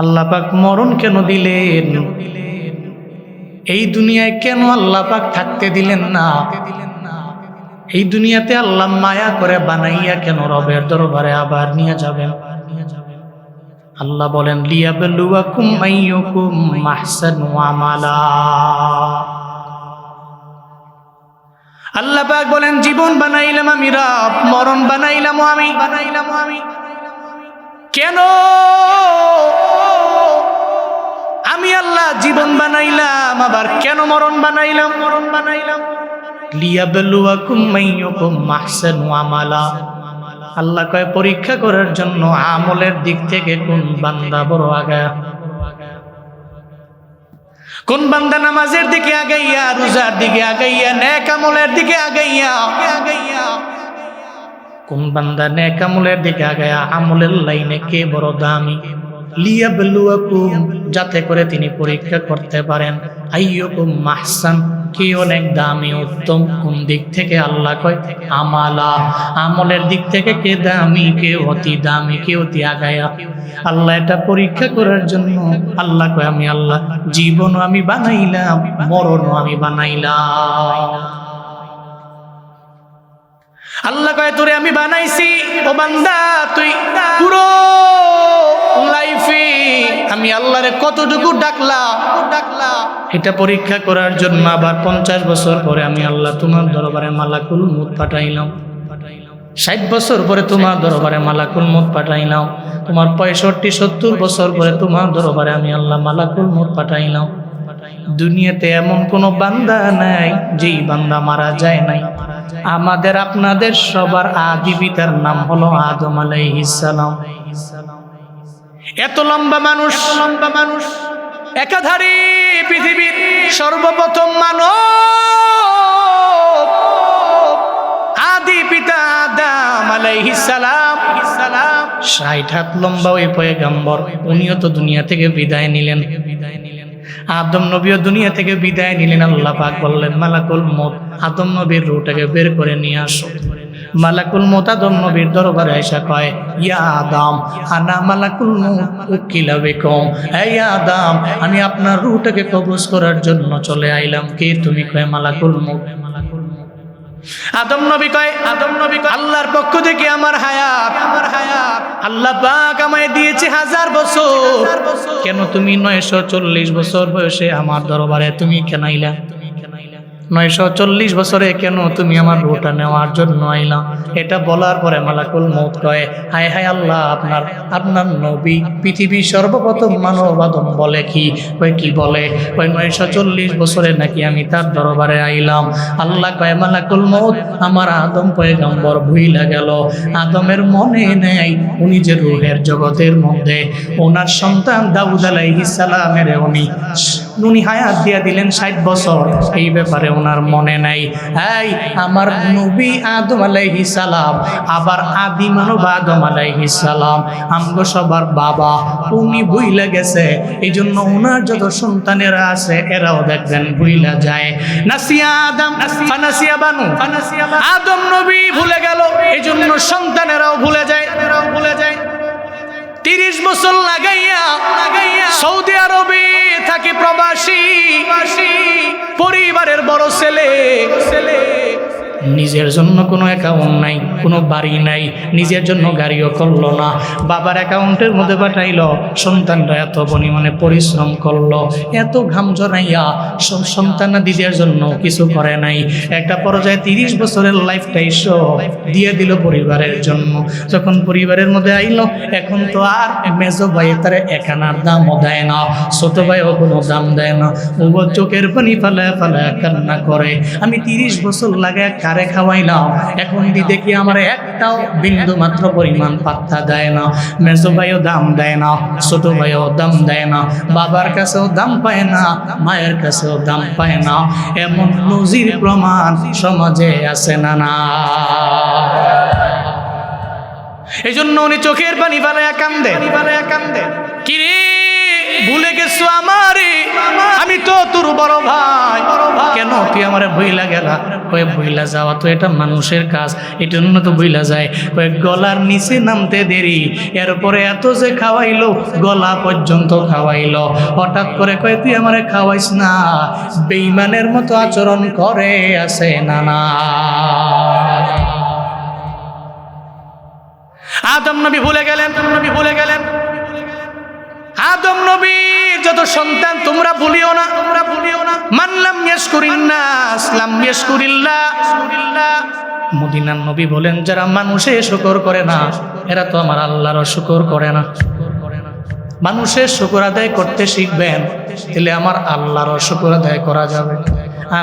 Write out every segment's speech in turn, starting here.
আল্লাহ পাক মরণ কেন দিলেন? এই দুনিয়ায় কেন আল্লাহ পাক থাকতে দিলেন না? এই দুনিয়াতে আল্লাহ মায়া করে বানাইয়া কেন রবের দরবারে আবার নিয়ে যাবেন? আল্লাহ বলেন লিয়াবলুয়াকুম আইয়ুকুম আহসানু আমালা। আল্লাহ পাক বলেন জীবন বানাইলাম আমি রব, মরণ বানাইলাম আমি। কেন আমি আল্লাহ জীবন বানাইলাম, আবার কেন মরণ বানাইলাম? লিয়াবলুয়াকুম আইয়ুকুম আহসানু আমালা। আল্লাহ কয় পরীক্ষা করার জন্য আমলের দিক থেকে কোন বান্দা বড় আগায়া, কোন বান্দা নামাজের দিকে আগাইয়া, রোজার দিকে আগাইয়া, নেক আমলের দিকে আগাইয়া, কোন বান্দা নেক আমলের দিকে আগাইয়া আমলের লাইনে কে বড় দামি। লিয়াবলুয়াকুম, যাতে করে তিনি পরীক্ষা করতে পারেন আইয়ুকুম আহসান, কে অনেক দামি উত্তম। কোন দিক থেকে? আল্লাহ কয় আমালা, আমলের দিক থেকে কে দামি, কে অতি দামি, কে অতি আগায়া। আল্লাহ এটা পরীক্ষা করার জন্য আল্লাহ কয় আমি আল্লাহ জীবনও আমি বানাইলাম, মরণও আমি বানাইলাম। আল্লাহ কয় তোরে আমি বানাইছি ও বান্দা, তুই পুরো লাইফে আমি আল্লাহরে কতটুকু ডাকলা এটা পরীক্ষা করার জন্য আবার 50 বছর পরে আমি আল্লাহ তোমার দরবারে মালাকুল মউত পাঠাইলাম। 60 বছর পরে তোমার দরবারে মালাকুল মউত পাঠাইলাম। তোমার 65-70 বছর পরে তোমার দরবারে আমি আল্লাহ মালাকুল মউত পাঠাইলাম। দুনিয়াতে এমন কোন বান্দা নাই যেই বান্দা মারা যায় নাই। আমাদের আপনাদের সবার আদি পিতার নাম হলো আদম আলাইহিস সালাম। এত লম্বা মানুষ, একাধারে পৃথিবীর সর্বপ্রথম মানব আদি পিতা আদম আলাইহিস সালাম। 60 হাত লম্বা ওই পয়গম্বর, উনিও তো দুনিয়া থেকে বিদায় নিলেন। আদম নবীও দুনিয়া থেকে বিদায় নিলেন। আল্লাহ পাক বললেন মালাকুল মউত আদম নবীর রূহটাকে বের করে নিয়ে আসো। মালাকুল মউত আদম নবীর দরবারে এসে কয় ইয়া আদম আনা মালাকুল মউত উকিলা বিকুম, হে আদম আমি আপনার রূহটাকে কবজ করার জন্য চলে আইলাম। কে তুমি? কয় মালাকুল মউত। আদম নবী কয় আল্লাহর পক্ষ থেকে আমার হায়াত আল্লাহ পাক আমায় দিয়েছে 1000 বছর। কেন তুমি 940 বছর বয়সে আমার দরবারে তুমি কেন আইলা? 940 বছরে কেন তুমি আমার রূহটা নেওয়ার জন্য আইলা? এটা বলার পরে মালাকুল মউত কয় হায় হায় আল্লাহ, আপনার নবী পৃথিবীর সর্বপ্রথম মানব আদম বলে কি? কয় কি বলে? কয় 940 বছরে নাকি আমি তার দরবারে আইলাম। আল্লাহ কয় মালাকুল মউত আমার আদম পয়গম্বর ভুইলা গেল। আদমের মনে নেই উনি যে রূহের জগতের মধ্যে ওনার সন্তান দাউদ আলাইহিস সালামের উনি হায়াত দিয়া দিলেন 60 বছর, এই ব্যাপারে ওনার মনে নাই। এই আমার নবী আদম আলাইহিস সালাম, আবার আদি মানব আদম আলাইহিস সালাম, আমগো সবার বাবা, উনি ভুইলা গেছে। এই জন্য ওনার যত সন্তানেরা আছে এরাও দেখবেন ভুইলা যায়। নাসিয়া আদম ফানাসিয়া বানু, আদম নবী ভুলে গেল, এই জন্য সন্তানেরাও ভুলে যায়। 30 বছর লাগাইয়া সৌদি আরবে থাকে প্রবাসী, পরিবারের বড় ছেলে, নিজের জন্য কোনো অ্যাকাউন্ট নাই, কোনো বাড়ি নাই, নিজের জন্য গাড়িও করলো না, বাবার অ্যাকাউন্টের মধ্যে পাঠাইল। সন্তানরা এত পরিমাণে পরিশ্রম করলো, এত ঘাম ঝরাইয়া সন্তানরা নিজের জন্য কিছু করে নাই। একটা পর্যায়ে 30 বছরের লাইফটাই সব দিয়ে দিল পরিবারের জন্য। যখন পরিবারের মধ্যে আইলো, এখন তো আর মেজো ভাই তার একানার দামও দেয় না, ছোট ভাইও কোনো দাম দেয় না। ও চোখের পানি ফালায় কান্না করে, আমি 30 বছর লাগে কারে খাওয়াইলাম, এখন দেখি আমার একটাও বিন্দু মাত্র পরিমাণ পাত্তা দেয় না। মেজো ভাইও দাম দেয় না, ছোট ভাইও দাম দেয় না, বাবার কাছেও দাম পায় না, মায়ের কাছেও দাম পায় না। এমন নজির প্রমাণ সমাজে আছে না? না, এই জন্য উনি চোখের পানি ফালায়া কান্দে। কিরে ভুলে গেছো আমারে, আমি তো তোর বড় ভাই, কেন তুই আমার ভুইলা গেলা? কয়ে ভুইলা যাওয়া তো এটা মানুষের কাজ, এটা জন্য তো ভুইলা যায়। কয়ে গলার নিচে নামতে দেরি, এরপরে এত যে খাওয়াইলো, গলা পর্যন্ত খাওয়াইলো, হঠাৎ করে কয়ে তুই আমারে খাওয়াইস না, বেঈমানের মতো আচরণ করে আছে না না। আদম নবী ভুলে গেলেন, নবী ভুলে গেলেন। আদম নবীর যত সন্তান তোমরা ভুলিও না, তোমরা ভুলিও না। মান লাম ইয়াশকুরিন নাস লাম ইয়াশকুরিল্লাহ। মদিনার নবী বলেন, যারা মানুষের শুকর করে না, এরা তো আমার আল্লাহরও শুকর করে না। মানুষের শুকর আদায় করতে শিখবেন, তাহলে আমার আল্লাহরও শুকর আদায় করা যাবে।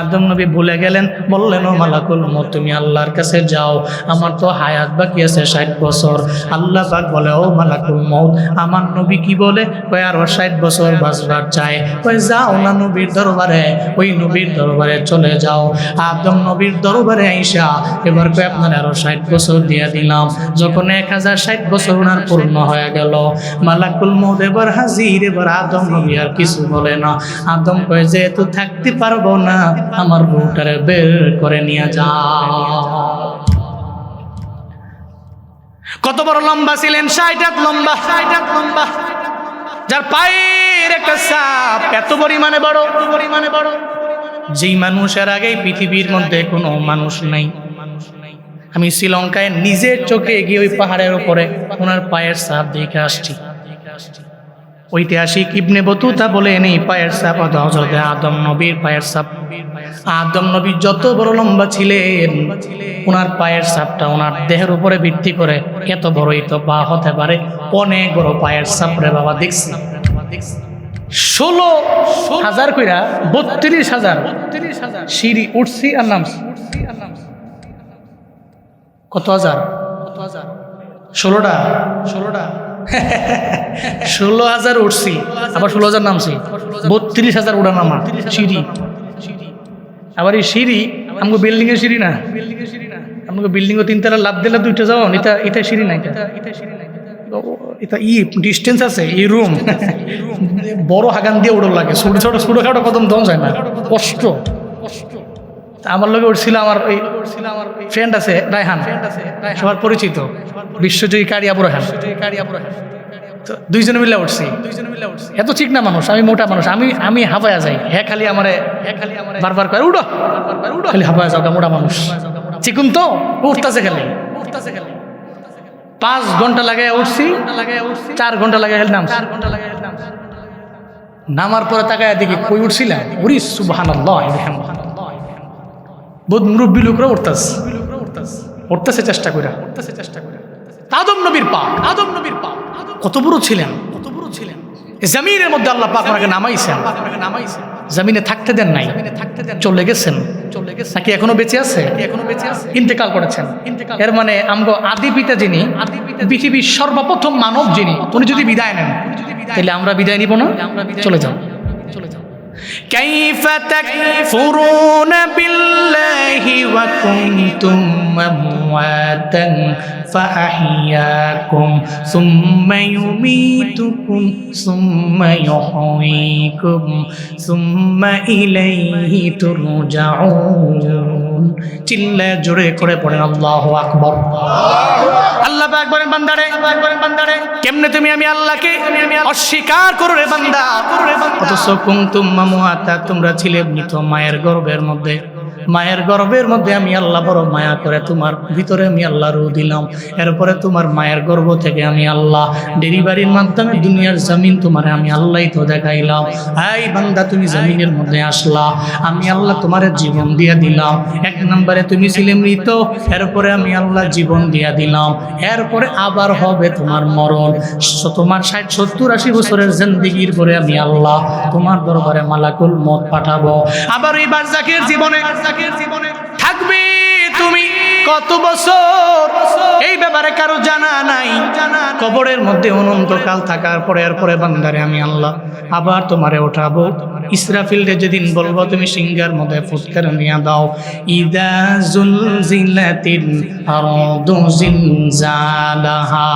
আদম নবী ভুলে গেলেন, বললেন ও মালাকুল মউত তুমি আল্লাহর কাছে যাও, আমার তো হায়াত বাকি আছে 60 বছর। আল্লাহ পাক বলে, ও মালাকুল মউত আমার নবী কি বলে? কয় আরো 60 বছর বাঁচবার চায়। কয় যাও না নবীর দরবারে, ওই নবীর দরবারে চলে যাও। আদম নবীর দরবারে আইসা এবার কয় আপনার আরো 60 বছর দিয়ে দিলাম। যখন 1060 বছর ওনার পূর্ণ হয়ে গেল, মালাকুল মউত এবার হাজির। এবার আদম নবী আর কিছু বলে না। আদম কয় যেহেতু থাকতে পারবো না, আমার বউটারে বের করে নিয়ে যাও। কত বড় লম্বা ছিলেন, 60 হাত লম্বা, 60 হাত লম্বা, যার পায়ের একটা ছাপ এত পরিমাণে বড়, পরিমাণে বড়, যেই মানুষের আগে পৃথিবীর মধ্যে কোনো মানুষ নাই। আমি শ্রীলঙ্কায় নিজের চোখে গিয়ে ওই পাহাড়ের উপরে ওনার পায়ের ছাপ দেখে আসছি। ঐতিহাসিক ইবনে বতুতা বলেন এই পায়ের ছাপ হযরত আদম নবীর পায়ের ছাপ। আদম নবী যত বড় লম্বা ছিলেন, ওনার পায়ের ছাপটা ওনার দেহের উপরে ভিত্তি করে এত বড়ই তো পা হতে পারে। অনেক বড় পায়ের ছাপ রে বাবা, দেখছি 16,000 কইরা 32,000 সিঁড়ি উঠছি আর নামছি। কত হাজার? 16টা 16,000 উঠছি, আবার 16,000 নামছি, 32,000 উড়া নামা সিঁড়ি। আবার এই সিঁড়ি আমাকে বিল্ডিং এর সিঁড়ি না, আমাকে বিল্ডিং ও 3 তলা লাভ দিলে 2টা যাও, এটা সিঁড়ি নাই, এটা ডিস্টেন্স আছে। এই রুম বড় হাগান দিয়ে উড়ো লাগে, ছোটখাটো কদম দম যায় না, কষ্ট। আমার লোকে উঠছিল, আমার ওই ফ্রেন্ড আছে রায়হান, সবার পরিচিত, বিশ্বজয়ী কারিয়াপুর রায়হান, তো দুইজনে মিলে উঠছি। এত চিকনা মানুষ, আমি মোটা মানুষ, আমি হাফায়া যাই। হ্যাঁ খালি আমারে বারবার করে উঠো, খালি হাফায়া যাও, মোটা মানুষ চিকুন তো উঠতেছে খালি। 5 ঘন্টা লাগাই উঠছি, 4 ঘন্টা লাগাই নামছি। নামার পরে তাকায় দেখি কই উঠছিলাম, উরি সুবহানাল্লাহ, বহুত মুরব্বী লোকরা উঠতেছে চেষ্টা করে। আদম নবীর পা, আদম নবীর পা কত বড় ছিলেন, কত বড় ছিলেন। জমিনের মধ্যে আল্লাহ পাক ওনাকে নামাইছেন, জমিনে থাকতে দেন নাই, চলে গেছেন নাকি এখনো বেঁচে আছে? ইন্তেকাল করেছেন। এর মানে আমগো আদি পিতা যিনি, পৃথিবীর সর্বপ্রথম মানব যিনি, উনি যদি বিদায় নেন, তাহলে আমরা বিদায় নিব না? চলে যাও, চলে যাও। কাইফা তাকফুরুনা বিল্লাহি ওয়া কুনতুম আমওয়াতান ফাআহইয়াকুম সুম্মা ইউমীতুকুম সুম্মা ইউহয়ীকুম সুম্মা ইলাইহি তুরজাউন। চিল্লা জোরে করে পড়েন আল্লাহু আকবার। আল্লাহ পাক বলেন বান্দারে, কেমনে তুমি আমি আল্লাহকে অস্বীকার করো রে বান্দা? অথচ কুনতুম আমওয়াতা, তোমরা ছিলে মৃত মায়ের গর্ভের মধ্যে। মায়ের গর্ভের মধ্যে আমি আল্লাহ বড় মায়া করে তোমার ভিতরে আমি আল্লাহ রূহ দিলাম। এরপরে তোমার মায়ের গর্ভ থেকে আমি আল্লাহ ডেলিভারির মাধ্যমে দুনিয়ার জমিন তোমার আমি আল্লাহই তো দেখাইলাম। এই বান্দা তুমি জমিনের মধ্যে আসলা, আমি আল্লাহ তোমার জীবন দিয়া দিলাম। 1 নম্বরে তুমি ছিলে মৃত, এরপরে আমি আল্লাহ জীবন দিয়া দিলাম। এরপরে আবার হবে তোমার মরণ। তোমার 60, 70, 80 বছরের জিন্দেগির পরে আমি আল্লাহ তোমার দরবারে মালাকুল মউত পাঠাবো। আবার এই বারজাকের জীবনে থাকবে তুমি কত বছর, এই ব্যাপারে কারো জানা নাই। কবরের মধ্যে অনন্তকাল থাকার পরে এরপরে বান্দারে আমি আল্লাহ আবার তোমারে উঠাবো। ইসরাফিলরে যেদিন বলবো তুমি সিংহার মধ্যে ফুৎকার নিয়ে দাও, ইদা জুলজিলাতিল আরদু জিলজালাহা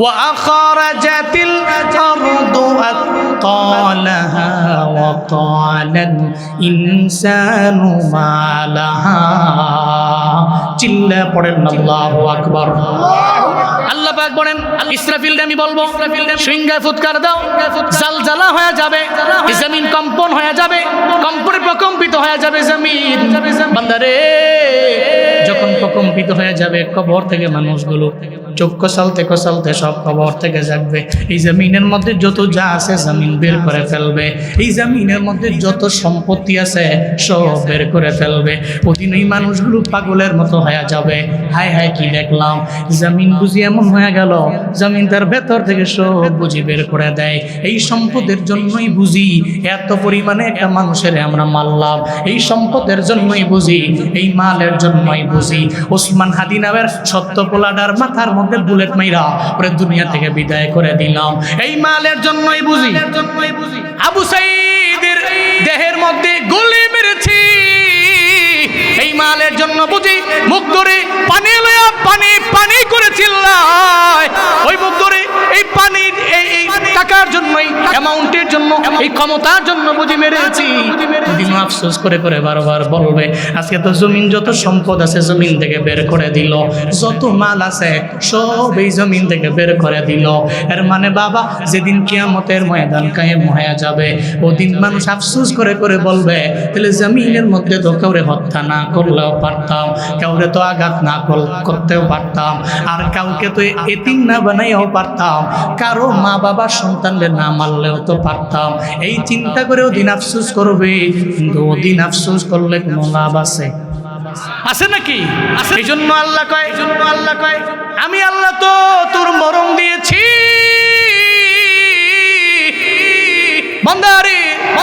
ওয়া আখরাজাতিল আরদু أثقالها وقال الإنسان ما لها চিল্লা পড়েন আল্লাহু আকবার। আল্লাহ পাক বলেন ইসরাফিলকে আমি বলবো সিংহায় ফুৎকার দাও, জালজালা হয়ে যাবে, জমিন কম্পন হয়ে যাবে, কম্পনে প্রকম্পিত হয়ে যাবে জমিন। বান্দারে যখন প্রকম্পিত হয়ে যাবে কবর থেকে মানুষগুলো চোখ কষালতে কষালতে সব কবর থেকে জাগবে। এই জমিনের মধ্যে যত যা আছে জমিন বের করে ফেলবে, এই জমিনের মধ্যে যত সম্পত্তি আছে সব বের করে ফেলবে। ওদিন এই মানুষগুলো পাগলের মতো হয়ে যাবে, হায় হায় কি দেখলাম, জমিন বুঝি এমন হয়ে গেল, জমিন তার ভেতর থেকে সব বুঝি বের করে দেয়। এই সম্পদের জন্যই বুঝি এত পরিমাণে একটা মানুষের আমরা মারলাম, এই সম্পদের জন্যই বুঝি, এই মালের জন্যই বুঝি ওসমান হাদি নামের সত্য পোলাডার মাথার মধ্যে বুলেট মাইরা ওরে দুনিয়া থেকে বিদায় করে দিলাম, এই মালের জন্যই বুঝি। আবু সাঈদের দেহের মধ্যে গুলি মেরেছি, এই মালের জন্য বুঝি। মুখ ধরে পানি লয়া পানি পানি করে চিল্লায়, ওই মুখ ধরে এই পানির এই টাকার জন্যই, অ্যামাউন্টের জন্য, এই ক্ষমতার জন্য বুঝি মেরেছি। দিন আফসোস করে করে বারবার বলবে আজকে তো জমিন যত সম্পদ আছে জমিন থেকে বের করে দিল, যত মাল আছে সব এই জমিন থেকে বের করে দিল। এর মানে বাবা যেদিন কিয়ামতের ময়দান কায়েম হয়ে যাবে ওদিন মানুষ আফসোস করে করে বলবে তাহলে জমিনের মধ্যে তো কাউরে হত্যা না করলেও পারতাম, কাউরে তো আঘাত না করতেও পারতাম, আর কাউকে তো এতিম না বানাইও পারতাম, কারো মা বাবা সন্তানদের না মারলেও তো পারতাম। এই চিন্তা করে ওদিন আফসোস করবে, কিন্তু ওদিন আফসোস করলে কোনো লাভ আছে? আছে নাকি? এই জন্য আল্লাহ কয় আমি আল্লাহ তো তোর মরণ দিয়েছি বান্দারে,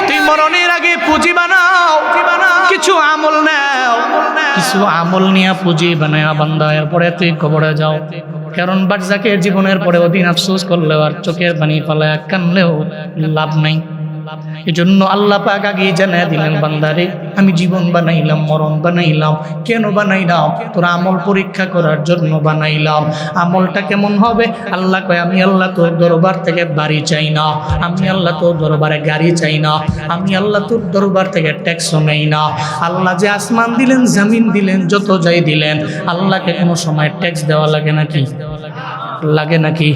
তুই মরণের আগে পুঁজি বানাও, কিছু আমল নাও, কিছু আমল নিয়ে পুঁজি বানায় বান্দা, এরপরে তুই কবরে যাও। কারণ বারজাকের জীবনের পরে ওদিন আফসোস করলেও আর চোখের পানি ফালায় কানলেও লাভ নাই। এই জন্য আল্লাহ পাক আগে জানায় দিলেন বান্দারে আমি জীবন বানাইলাম, মরণ বানাইলাম। কেন বানাইলাম? তোর আমল পরীক্ষা করার জন্য বানাইলাম। আমলটা কেমন হবে? আল্লাহ কয় আমি আল্লাহ তোর দরবার থেকে বাড়ি চাই না, আমি আল্লাহ তোর দরবারে গাড়ি চাই না, আমি আল্লাহ তোর দরবার থেকে ট্যাক্সও নেই না। আল্লাহ যে আসমান দিলেন, জমিন দিলেন, যত যাই দিলেন, আল্লাহকে কোনো সময় ট্যাক্স দেওয়া লাগে নাকি? লাগে নাকি?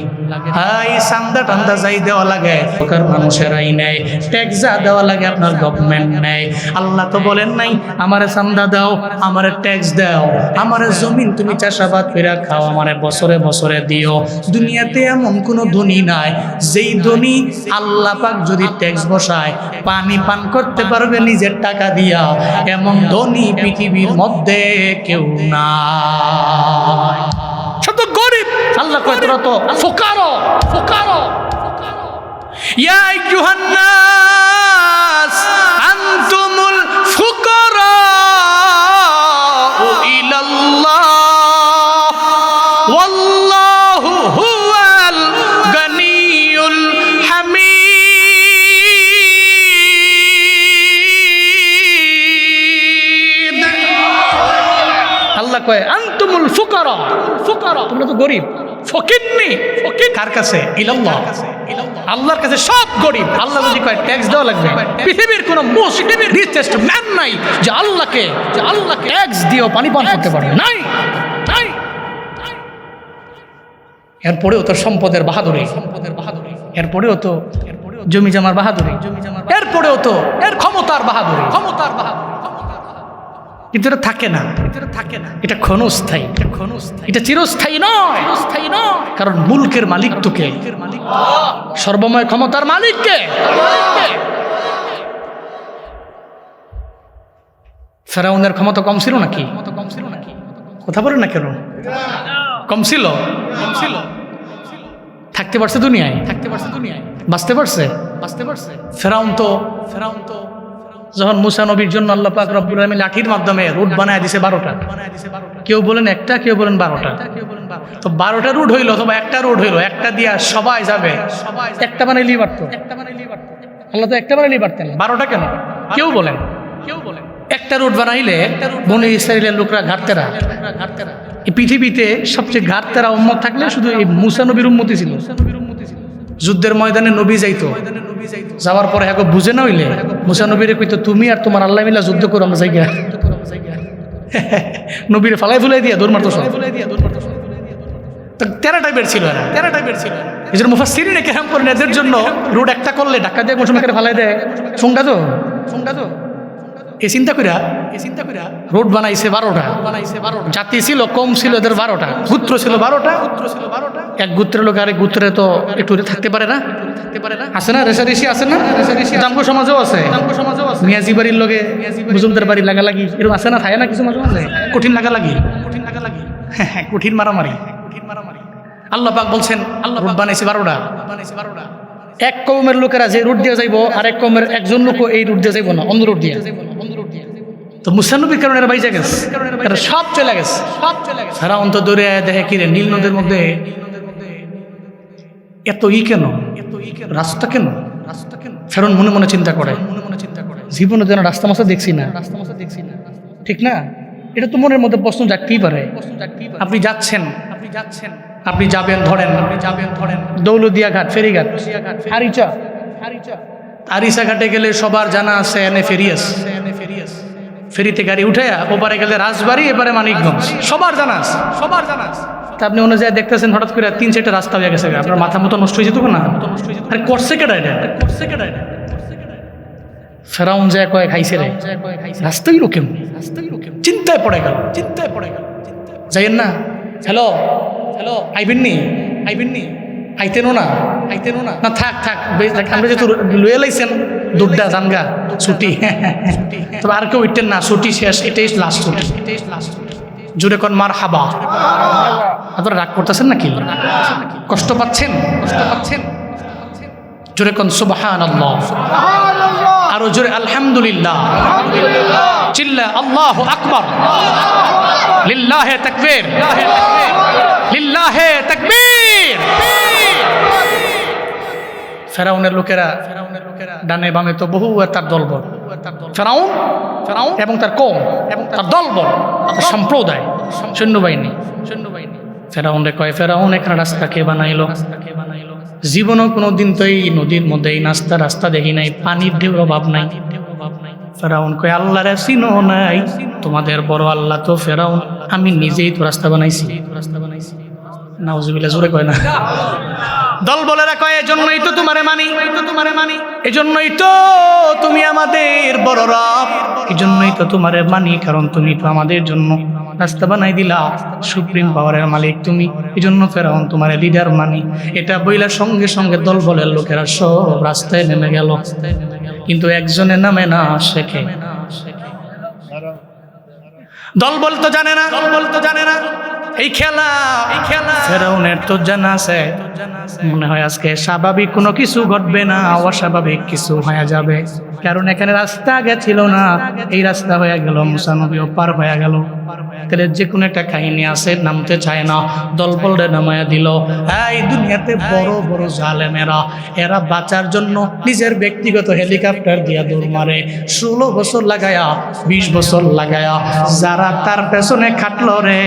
এই চান্দা টান্দা যাই দেওয়া লাগে সরকার মানুষেরাই নেয়, ট্যাক্স যা দেওয়া লাগে আপনার গভর্নমেন্ট নেয়। আল্লাহ তো বলেন নাই আমারে চান্দা দাও, আমারে ট্যাক্স দাও, আমারে জমিন তুমি চাষাবাদ করে খাও, আমারে বছরে বছরে দিও। দুনিয়াতে এমন কোনো ধনী নাই যেই ধনী আল্লাহ পাক যদি ট্যাক্স বসায় পানি পান করতে পারবে নিজের টাকা দিয়া, এমন ধনী পৃথিবীর মধ্যে কেউ নাই। শুধু গরিব। আল্লাহ কয় তোরা তো ফুকারো ফুকারো। ইয়া আইয়ুহান নাস আনতুমুল ফুকারাউ ইলাল্লাহ ওয়াল্লাহু হুয়াল গানিয়ুল হামিদ। আল্লাহ কয় আনতুমুল ফুকারা, ফুকারা তোমরা তো গরিব, ফকিরনি। ফকির কার কাছে? ইলাল্লাহ, আল্লাহর কাছে সব গরিব। আল্লাহ যদি কয় ট্যাক্স দেওয়া লাগবে, পৃথিবীর কোনো মুসলিমের রিচেস্ট ম্যান নাই যে আল্লাহকে ট্যাক্স দিয়েও পানি পান করতে পারে, নাই নাই। এরপরেও তো সম্পদের বাহাদুরি, এরপরেও তো জমি জমার বাহাদুরি, এরপরেও তো এর ক্ষমতার বাহাদুরি, ক্ষমতার বাহাদুরি। কিন্তু এটা থাকে না, এটা ক্ষণস্থায়ী, এটা চিরস্থায়ী নয়। কারণ মুলকের মালিক তো কে? সর্বময় ক্ষমতার মালিক কে? ফেরাউনের ক্ষমতা কম ছিল নাকি? কথা বলেন না কেন? কম ছিল? থাকতে পারছে দুনিয়ায়, বাঁচতে পারছে। ফেরাউন তো যখন মুসা নবীর জন্য আল্লাহ পাক রব্বুল আলামিন লাঠির মাধ্যমে রুট বানায় দিছে 12টা, কেউ বলেন একটা, কেউ বলেন 12টা। তো 12টা রুট হইলো অথবা একটা রুট হইলো, একটা দিয়া সবাই যাবে, একটা বানাইলেই পারতো। আল্লাহ তো একটা বানাইলেই পারতেন, 12টা কেন? কেউ বলেন একটা রুট বানাইলে বনি ইসরাইলের লোকরা ঘাটতেরা। এই পৃথিবীতে সবচেয়ে ঘাটতেরা উম্মত থাকলে শুধু এই মুসা নবীর উম্মতই ছিল। যুদ্ধের ময়দানে নবী যাইতো, যাওয়ার পরে হ্যাঁ বুঝে না হইলে মুসা নবীরে কইতো তুমি আর তোমার আল্লাহ মিলা যুদ্ধ করো আমরা জায়গা নবীর ফালাই ফুলাই দিয়া দৌড় মারতো তেরা টাইপের ছিল এরা, তেরা টাইপের ছিল। এই জন্য মুফাসসিরিনে কেরাম করেন এদের জন্য রোড একটা করলে ধাক্কা দিয়ে কোন সময় ফালাই দেয় সঙ্গা তো এই চিন্তা কইরা রোড বানাইছে 12টা, জাতি ছিল কম ছিল এদের 12টা, গোত্র ছিল 12টা, এক গোত্রের লোক আরেক গোত্রে তো একটু থাকতে পারে না, আছে না রেশারেশি, আছে না দামকো সমাজও আছে, মিয়াজি বাড়ির লগে মুজুমদার বাড়ির লাগালাগি এরকম আছে না, থাকে না কিছু মাঝে মাঝে কঠিন লাগালাগি, হ্যাঁ কঠিন মারামারি। আল্লাহ পাক বলছেন আল্লাহ রোড বানাইছে 12টা। এক কওমের লোকেরা যে রুট দিয়ে যাইবো আর এক কওমের একজন লোক এই রুট দিয়ে যাইবো না, অন্য রুট দিয়ে। তো মুসা নবীর কারণে এরা বাইজা গেছে, এরা সব চলে গেছে। সারা অন্ত দৌড়ে দেখে কিরে নীল নদের মধ্যে এত কেন, রাস্তা কেন? ফেরন মনে মনে চিন্তা করে, জীবনে যেন রাস্তা মাস্তা দেখছি না, ঠিক না? এটা তো মনের মধ্যে প্রশ্ন জাগতেই পারে। আপনি যাচ্ছেন, আপনি যাবেন ধরেন দৌলদিয়া ঘাট, ফেরিঘাট, আরিচা ঘাটে গেলে সবার জানা আছে এনে ফেরিয়াস, ফেরিতে গাড়ি উঠে ওপারে গেলে রাজবাড়ি, এবারে মানিকগঞ্জ, সবার জানা আছে। তা আপনি অনুযায়ী দেখতেছেন হঠাৎ করে 3-4টা রাস্তা হয়ে গেছে, আপনার মাথা মতো নষ্ট হয়ে যেত না? আরে করছে কেডা এটা? ফেরাউন যায় কয় খাইছে রে, রাস্তাই রোকেম, চিন্তায় পড়ে গেল। যাইয়েন না, হ্যালো আইবেন নি, আইতেনো না না থাক আমরা যেহেতু লুয়ে লাইছেন দুধটা জানগা ছুটি, তবে আর কেউ উঠতেন না, ছুটি শেষ, এটাই লাস্ট ছুটি। জুড়ে কোন মার হাবা। আপনারা রাগ করতেছেন নাকি? কষ্ট পাচ্ছেন? জুড়ে কোন সুবহানাল্লাহ, আরো জোরে আলহামদুলিল্লাহ, চিল্লা আল্লাহু আকবার, লিল্লাহে তাকবীর, লিল্লাহে তাকবীর। ফেরাউনের লোকেরা ডানে বামে তো বহু তার দলবল, ফেরাউন এবং তার কওম এবং তার দলবল, সম্প্রদায়, সৈন্যবাহিনী। ফেরাউনে কয় ফেরাউন এখানে রাস্তা কে বানাইলো? জীবনও কোনোদিন তো এই নদীর মধ্যে এই রাস্তা দেখি নাই, পানির ঢেউর অভাব নাই। ফেরাউন কয় আল্লাহরে চিনো নাই? তোমাদের বড় আল্লাহ তো ফেরাউন, আমি নিজেই তো রাস্তা বানাইছি। নাউজুবিল্লাহ, জোরে কয় না? দল বলেরা কয় এজন্যই তো তোমারে মানি, এজন্যই তো তুমি আমাদের বড় রব, এজন্যই তো তোমারে মানি, কারণ তুমি তো আমাদের জন্য রাস্তা বানাই দিলা, সুপ্রিম পাওয়ারের মালিক তুমি, এজন্য ফেরাউন তোমার লিডার মানি। এটা বইলা সঙ্গে সঙ্গে দল বলের লোকেরা সব রাস্তায় নেমে গেল, কিন্তু একজনে নামে না, শেখে। দল বল তো জানে না এই খেলা ফেরাউনের তো জানা আছে। মনে হয় আজকে স্বাভাবিক কোনো কিছু ঘটবে না, অস্বাভাবিক কিছু হয়ে যাবে, কারণ এখানে রাস্তা গেছিল না, এই রাস্তা হয়ে গেল, মুসা নবীও পার হয়ে গেল। তাহলে যে কোনো একটা কাহিনী আছে, নামতে চায় না, দলবলরে নামায়া দিল। এই দুনিয়াতে বড় বড় জালেমেরা, এরা বাঁচার জন্য নিজের ব্যক্তিগত হেলিকপ্টার দিয়া দৌড় মারে, 16 বছর লাগায়া, 20 বছর লাগায়া। যারা তার পেছনে খাটলো রে,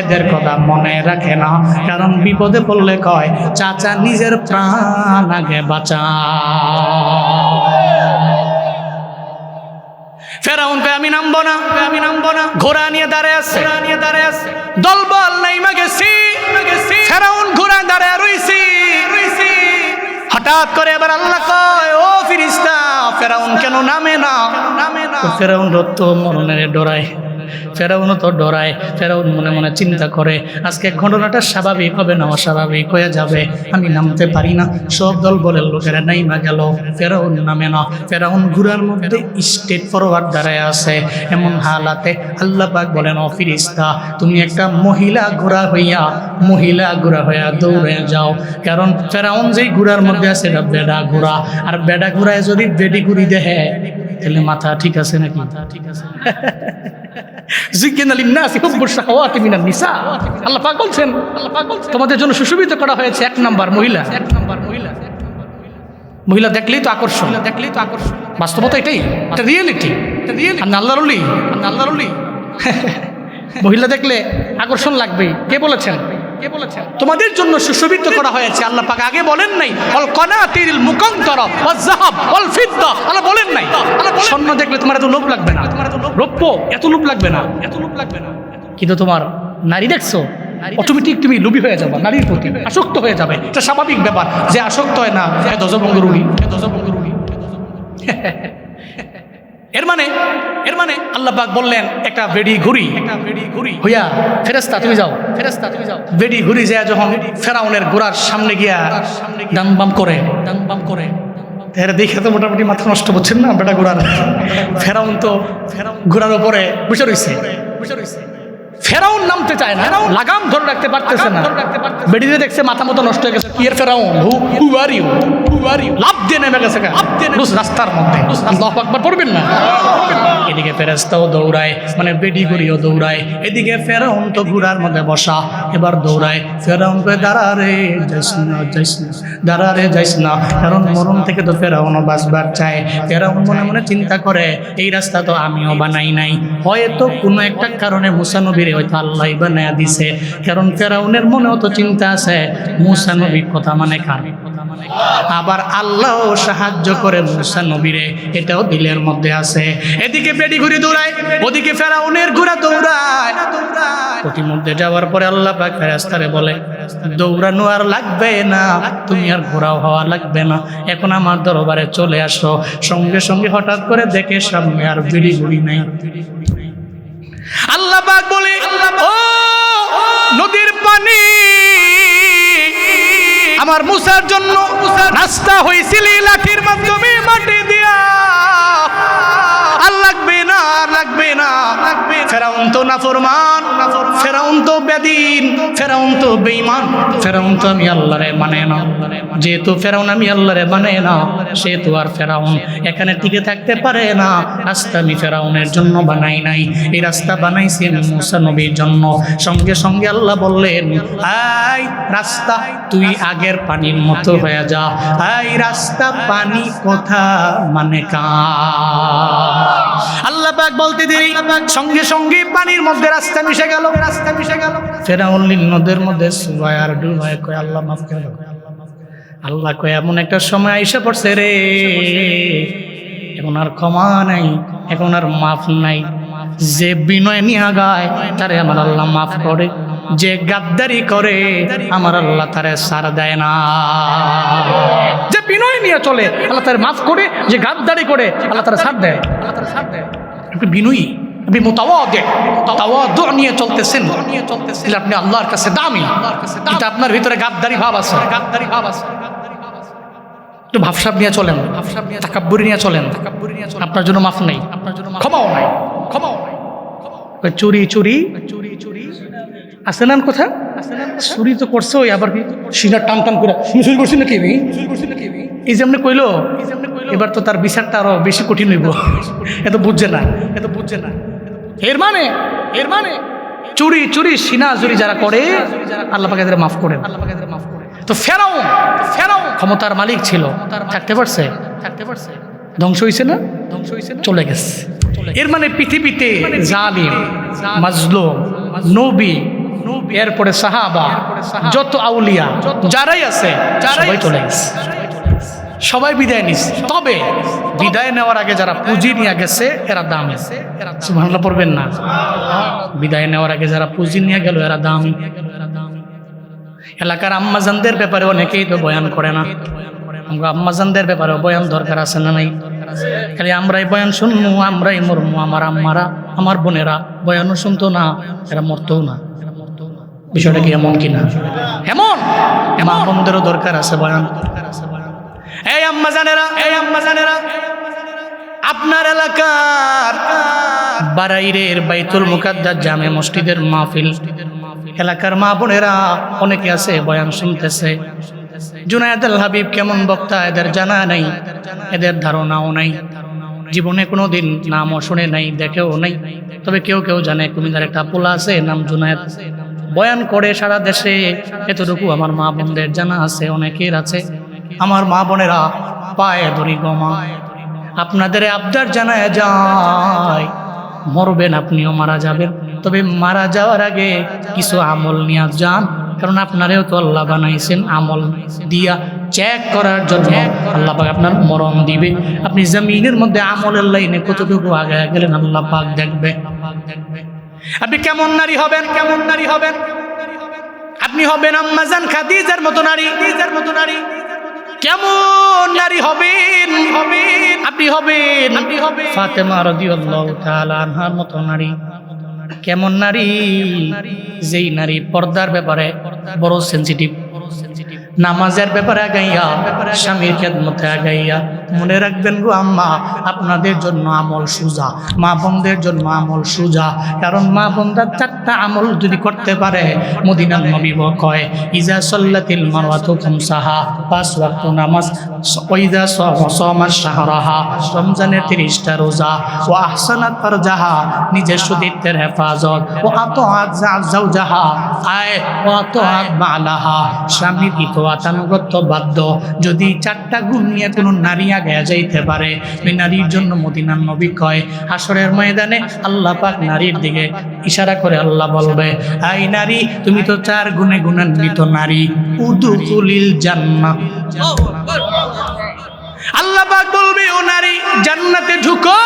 এদের কথা মনে রাখে না, কারণ বিপদে পড়লে কয় চাচা নিজের প্রাণ আগে বাঁচা। ফেরাউন কে আমি নামবো না, ঘোড়া নিয়ে দাঁড়ায় আছে, দলবল নাইমা গেছি, ফেরাউন ঘোড়া দাঁড়ায় রইছি। হঠাৎ করে এবার আল্লাহ কয় ও ফেরেশতা, ফেরাউন কেন নামে না? ফেরাউন রত মরণের ডরায়, ফেরাউনও তো ডরায়। ফেরাউন মনে মনে চিন্তা করে আজকে ঘটনাটা স্বাভাবিক হবে না অস্বাভাবিক হয়ে যাবে, আমি নামতে পারি না। সব দল বলের লোকেরা নাইমা গেল, ফেরাউন নামে না। ফেরাউন ঘোড়ার মধ্যে স্টেট ফরওয়ার্ড দাঁড়ায় আছে। এমন হালাতে আল্লাহ পাক বলেন ও ফেরেশতা, তুমি একটা মহিলা ঘোড়া হইয়া দৌড়ে যাও, কারণ ফেরাউন যেই ঘোড়ার মধ্যে আছে এটা বেডা ঘোড়া, আর বেডা ঘোড়ায় যদি বেডি ঘুরি দেখে তাহলে মাথা ঠিক আছে নাকি? আল্লাহ পাক বলছেন তোমাদের জন্য সুশোভিত করা হয়েছে 1 নাম্বার মহিলা দেখলেই তো আকর্ষণ, বাস্তবতা এটাই, এটা রিয়েলিটি। আল্লাহর ওলি মহিলা দেখলে আকর্ষণ লাগবেই। কে বলেছেন? তোমাদের জন্য সুশোভিত করা হয়েছে। আল্লাহ পাক আগে বলেন নাই ওয়াল কানাতিরিল মুকান্তরা ওয়াজ যাহাব ওয়াল ফিদ্দা, আল্লাহ বলেন নাই স্বর্ণ দেখলে তোমার এত লোভ লাগবে না, রৌপ্য এত লোভ লাগবে না, কিন্তু তোমার নারী দেখছো অটোমেটিক তুমি লোভী হয়ে যাবে, নারীর প্রতি আসক্ত হয়ে যাবে। এটা স্বাভাবিক ব্যাপার, যে আসক্ত হয় না এ দজভঙ্গ রোগী। এর মানে আল্লাহ পাক বললেন একটা বেডি ঘুরি হইয়া ফেরেশতা তুমি যাও, বেডি ঘুরি যায় যখন ফেরাউনের ঘোড়ার সামনে গিয়া দাম বাম করে এরা দেখে তো মোটামুটি মাথা নষ্ট করছেন না বেটা ঘোড়ার। ফেরাউন তো ঘোড়ার উপরে বসে রয়েছে, ফেরাউন নামতে চায় না, লাগাম ধরে রাখতে পারতেছে না। বেডিতে দেখছে মাথা মতো নষ্ট হয়ে গেছে, কি এর ফেরাউন হু আর ইউ লাভ দিয়ে নেমে গেছে রাস্তার মধ্যে। আল্লাহু আকবার পড়বেন না। এদিকে ফেরেশতাও দৌড়ায়, মানে বেডি ঘুরিও দৌড়ায়, এদিকে ফেরাউন তো ঘোড়ার মধ্যে বসা, এবার দৌড়ায়। ফেরাউন কয়ে দাঁড়া রে যাইস না, দাঁড়া রে যাইস না, কারণ মরণ থেকে তো ফেরাউনও বাঁচবার চায়। ফেরাউন মনে মনে চিন্তা করে এই রাস্তা তো আমিও বানাই নাই, হয়তো কোনো একটা কারণে মুসা নবীর হয়তো আল্লাহ বানায়া দিছে, কারণ ফেরাউনের মনেও তো চিন্তা আছে মুসা নবীর কথা মানে কার, আবার আল্লাহ সাহায্য করে মুসা নবীরে, এটাও দিলের মধ্যে আছে। এদিকে বেডি ঘুরে দৌড়ায়, ওদিকে ফেরাউনের ঘোড়া দৌড়ায়। প্রতিমধ্যে যাওয়ার পরে আল্লাহ পাক ফেরেশতারে বলে দৌড়ানো আর লাগবে না, তুমি আর ঘোড়াও হওয়া লাগবে না, এখন আমার দরবারে চলে আসো। সঙ্গে সঙ্গে হঠাৎ করে দেখে সামনে আর বেডি ঘুরি নাই। আল্লাহ পাক বলে ও নদীর পানি আমার মুসার জন্য নাস্তা হয়েছিল লাঠির মাধ্যমে মাটি দিয়া, আর লাগবে না, লাগবে না। ফেরাউন তো নাফরমান, ফেরাউন তো বেদিন, ফেরাউন তো বেঈমান, ফেরাউন তো আমি আল্লাহরে মানে না। যেহেতু ফেরাউন আমি আল্লাহরে মানে না, সেহেতু আর ফেরাউন এখানে টিকে থাকতে পারে না। রাস্তা আমি ফেরাউনের জন্য বানাই নাই, এই রাস্তা বানাইছি আমি মুসা নবীর জন্য। সঙ্গে সঙ্গে আল্লাহ বললেন এই রাস্তা তুই আগের পানির মতো হয়ে যা। এই রাস্তা পানি কোথা মানে কা, আল্লাহ পাক বলতে দেরি সঙ্গে সঙ্গে পানির মধ্যে রাস্তা মিশে গেল। ফেরাউন নদের মধ্যে সুবায় আর ডুবায় কয় আল্লাহ মাফ করে দাও। আল্লাহ কয় এমন একটা সময় আইসা পড়ছে রে, এখন আর ক্ষমা নাই, এখন আর মাফ নাই। যে বিনয় নিয়ে গায় তারে আমার আল্লাহ মাফ করে, যে গাদ্দারি করে আমার আল্লাহ তারে সার দেয় না। যে বিনয় নিয়ে চলে আল্লাহ তারে মাফ করে, যে গাদ্দারি করে আল্লাহ তারে সার দেয়। আপনি বিনয়ী, আপনি মুতাওয়াদু নিয়ে চলতেছেন, আপনি আল্লাহর কাছে দামি, কিন্তু আপনার ভিতরে গাদ্দারি ভাব আছে। একটু ভাবসাব নিয়ে চলেন, তাকাব্বুরি নিয়ে চলেন, আপনার জন্য মাফ নাই, ক্ষমাও নাই। চুরি আছে না কথা, চুরি তো করছে ওই আবার সিনার টান টান করে চুরি করছি নাকি এই যেমনি কইলো, এবার তো তার বিচারটা আরো বেশি কঠিন হইব। এত বুঝছে না। এর মানে চুরি সিনা চুরি যারা করে আল্লাহ পাক এদের মাফ করেন। তো ফেরাউন ক্ষমতার মালিক ছিল, থাকতে পারছে, ধ্বংস হয়েছে না, চলে গেছে। এর মানে পৃথিবীতে জালিম, মাজলুম, নবী, এরপরে সাহাবা, যত আউলিয়া যারাই আছে সবাই চলে গেছে, সবাই বিদায় নিছে। তবে বিদায় নেওয়ার আগে যারা পুঁজি নিয়ে গেছে এরা দামি। সুবহানাল্লাহ পড়বেন না। বিদায় নেওয়ার আগে যারা পুঁজি নিয়ে গেল এরা দামি। এলাকার আম্মাজানদের ব্যাপারে অনেকেই তো বয়ান করে না। আম্মাজানদের ব্যাপারে বয়ান দরকার আছে না নাই? খালি আমরাই বয়ান শুনবো, আমরাই মরমু, আমার আম্মারা আমার বোনেরা বয়ানও শুনতো না, এরা মরতো না। বিষয়টা কি এমন কিনা? এমন বন্ধেরও দরকার আছে বয়ান। এই আম্মাজানেরা আপনার এলাকার বারাইরের বাইতুল মুকাদ্দাস জামে মসজিদের মাহফিল, এলাকার মা বোনেরা অনেকে আছে বয়ান শুনতেছে। জুনায়েদ আল হাবিব কেমন বক্তা এদের জানা নাই, এদের ধারণাও নাই, জীবনে কোনো দিন নামও শুনে নাই, দেখেও নাই। তবে কেউ জানে কুমিল্লার একটা পোলা আছে নাম জুনায়েদ, বয়ান করে সারা দেশে, এতটুকু আমার মা বোনদের জানা আছে, অনেকের আছে। আমার মা বোনেরা পায়ে ধরি গমা, আপনাদের আবদার জানায় যায়, মরবেন আপনিও মারা যাবেন, তবে মারা যাওয়ার আগে কিছু আমল নিয়ে যান, কারণ আপনারেও তো আল্লাহ বানাইছেন আমল দিয়া চেক করার জন্য। আল্লাহ পাক আপনার মরণ দিবে, আপনি জমিনের মধ্যে আমলের লাইনে কতটুকু আগায় গেলেন আল্লাহ পাক দেখবে। আপনি কেমন নারী হবেন, কেমন নারী হবেন? আপনি হবেন আম্মা জান খাদিজার মতো নারী, খাদিজার মতো নারী। কেমন নারী হবেন? আপনি হবেন ফাতেমা রাদিয়াল্লাহু তাআলা আনহার মতো নারী। কেমন নারী? যেই নারী পর্দার ব্যাপারে বড় সেনসিটিভ, নামাজের ব্যাপারে আগাইয়া, স্বামীর খেদমতে আগাইয়া। মনে রাখবেন গো আম্মা, আপনাদের জন্য আমল সুজা, মা বোনদের জন্য আমল সুজা। কারণ মা বোনরা 4টা আমল যদি করতে পারে, মদিনার নবী কয় ইজা সাল্লাতিল মারওয়াতু খামসাহা, 5 ওয়াক্ত নামাজ, ওয়াইদা সামাস শাহরাহা, রমজানের 30টা রোজা, ও আহসানাত ফারজাহা, নিজের সতীত্বের হেফাজত, ও আতাআত যাওজাহা, আয় ও আতাআত বালাহা, স্বামীর ইতোয়াতানুগত্য বাধ্য। যদি 4টা গুণ নিয়ে কোনো নারী আগে যাইতে পারে, ওই নারীর জন্য মদিনার নবী কয় হাসরের ময়দানে আল্লাহ পাক নারীর দিকে ইশারা করে আল্লাহ বলবে, আই নারী, তুমি তো 4 গুণে গুণান্বিত নারী, উদুকুলিল জান্নাহ। আল্লাহ পাক বলবে, ও নারী জান্নাতে ঢুকো।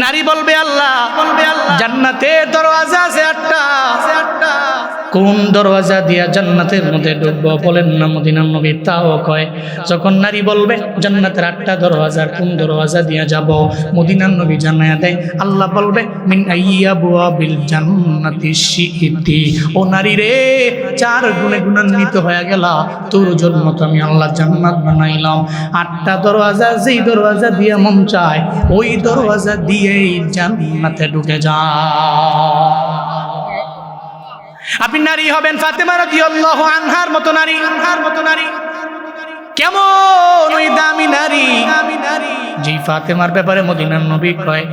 নারী বলবে, আল্লাহ জান্নাতের দরওয়াজা আছে 8টা। কোন দরওয়াজা দিয়া জান্নাতের মধ্যে ঢুকবো? বলেন না মদিনার নবী। তাও কয়, যখন নারী বলবে জান্নাতের 8টা দরওয়াজার কোন দরওয়াজা দিয়া যাব, মদিনার নবী জানায়া দেয়, আল্লাহ বলবে মিন আইয়াবুয়াবিল জান্নাতি শিইতি। ও নারী রে, 4 গুণে গুণান্বিত হয়ে গেলা, তোর জন্য তো আমি আল্লাহ জান্নাত বানাইলাম। 8টা দরওয়াজা, যেই দরওয়াজা দিয়া মন চায় ওই দরওয়াজা দিয়েই জান্নাতে ঢুকে যা। আপনি নারী হবেন ফাতেমা রাদিয়াল্লাহু আনহার মতো নারী, আনহার মতো নারী। কেমন ওই দামি নারী? যে ফাতেমার ব্যাপারে মদিনার নবী কয়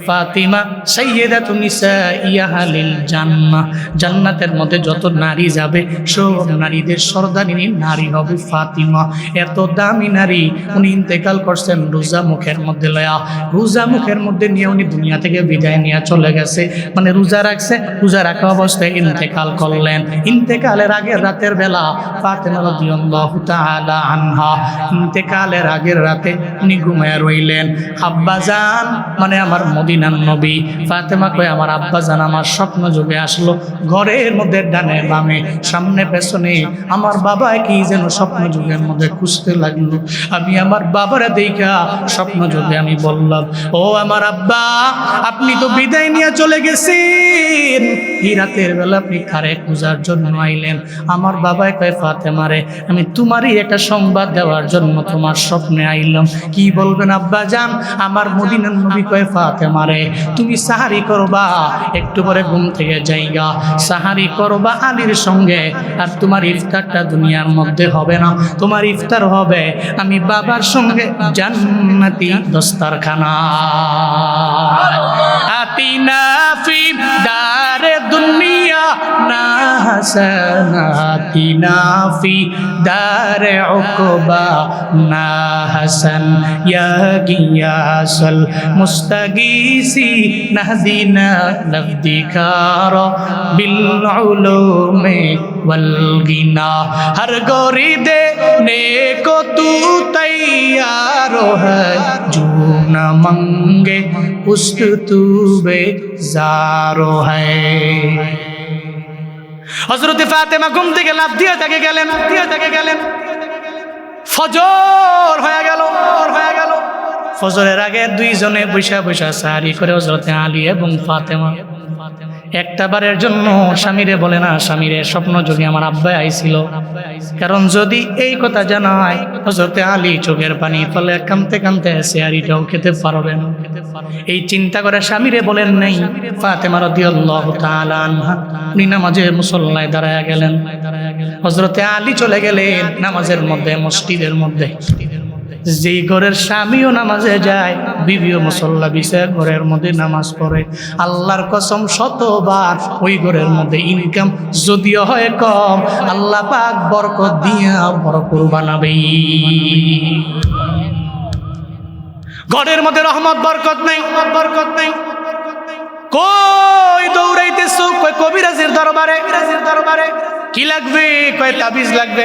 ফাতিমা সাইয়্যিদাতুন নিসাই আহলিল জান্নাহ। জান্নাতের মধ্যে যত নারী যাবে সব নারীদের সর্দারিনী নারী হবে ফাতিমা। এত দামি নারী। উনি ইন্তেকাল করছেন রোজা মুখের মধ্যে লয়া, রোজা মুখের মধ্যে নিয়ে উনি দুনিয়া থেকে বিদায় নিয়ে চলে গেছে। মানে রোজা রাখছে, রোজা রাখা অবস্থায় ইন্তেকাল করলেন। ইন্তেকালের আগের রাতের বেলা ফাতিমা রাদিয়াল্লাহু তাআলা আনহা ইন্তেকালের আগের রাতে উনি ঘুমায় রইলেন। আব্বাজান, মানে আমার মদিনার নবী, ফাতেমা কয় আমার আব্বাজান আমার স্বপ্ন যুগে আসলো। ঘরের মধ্যে ডানে বামে সামনে পেছনে আমার বাবা কি যেন স্বপ্ন যুগের মধ্যে খুঁজতে লাগলো। আমি আমার বাবারা দেখা স্বপ্ন যুগে আমি বললাম, ও আমার আব্বা, আপনি তো বিদায় নিয়ে চলে গেছেন, এই রাতের বেলা আপনি কারে খোঁজার জন্য আইলেন? আমার বাবাই কয় ফাতেমারে আমি তোমারই একটা সংবাদ দেওয়ার জন্য তোমার স্বপ্নে আইলাম। কি বলবেন আব্বা জান? আমার মদিনার নবী কয় ফাতেমারে তুমি সাহারি করবা, একটু পরে ঘুম থেকে যাইগা, সাহারি করবা আলীর সঙ্গে। আর তোমার ইফতারটা দুনিয়ার মধ্যে হবে না, তোমার ইফতার হবে আমি বাবার সঙ্গে জান্নাতি দস্তারখানা। আতিনা ফি দারে দুনিয়া না হাসানাতিনা ফি দারে উকবা না হাসান ইয়া গিয়াসাল মুস্তাগীসি নাহদিনা নফদিকার বিল উলুমে ওয়াল গিনা। হর গোরি দেনে কো তু তৈয়ার है जो न मंगे उस तू बेजारो है। হযরতে ফাতেমা ঘুম থেকে লাফ দিয়ে তাকে গেলেন। ফজর হয়ে গেল। ফজরের আগে দুইজনে বৈশা সাহারি করে হযরতে আলী এবং ফাতেমা। একটা বারের জন্য স্বামীরে বলে না, স্বামীরে স্বপ্ন যোগে আমার আব্বা আইছিল। কারণ যদি এই কথা জানায় হযরতে আলী চোখের পানি ফলে কাঁদতে কাঁদতে সেহারিটাও খেতে পারবেন। এই চিন্তা করে স্বামীরে বলেন নাই। ফাতেমা রাদিয়াল্লাহু তাআলা আনহা উনি নামাজে মুসল্লায় দাঁড়ায় গেলেন। হযরতে আলী চলে গেলেন নামাজের মধ্যে, মসজিদের মধ্যে। যেই ঘরের স্বামীও নামাজে যায়, বিবিও মুসল্লা বিছায় ঘরের মধ্যে নামাজ পড়ে। আল্লাহর কসম শতবার ওই ঘরের মধ্যে ইনকাম যদিও হয় কম, আল্লাহ পাক বরকত দিয়া ভরপুর বানাবে। ঘরের মধ্যে রহমত বরকত নেই। কই দৌড়াইতেছো? কই কবিরাজের দরবারে। কি লাগবে? কয় তাবিজ লাগবে।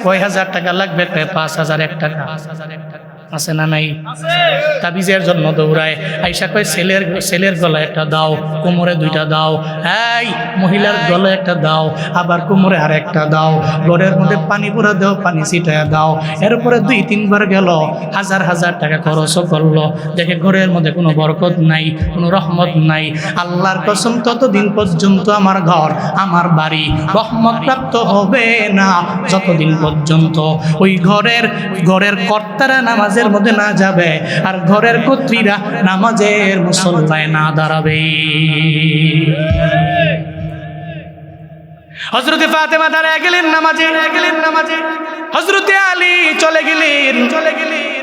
কয় 1000 টাকা লাগবে। কয় 5001 টাকা আছে না নাই? তাবিজের জন্য দৌড়ায়। আইসা কয় ছেলের গলায় একটা দাও, কোমরে 2টা দাও, এই মহিলার গলায় একটা দাও, আবার কোমরে আর একটা দাও, ঘরের মধ্যে পানি পুরা দাও, পানি ছিটায় দাও। এরপরে 2-3 বার গেল, হাজার টাকা খরচও করলো। দেখে ঘরের মধ্যে কোনো বরকত নাই, কোনো রহমত নাই। আল্লাহর কসম, ততদিন পর্যন্ত আমার ঘর, আমার বাড়ি রহমত প্রাপ্ত হবে না যতদিন পর্যন্ত ওই ঘরের কর্তারা নামাজের মধ্যে না যাবে আর ঘরের কর্ত্রীরা নামাজের মুসল্লায় না দাঁড়াবে। হযরতে ফাতেমা দাঁড়ায় গেলেন নামাজে। হযরতে আলী চলে গেলেন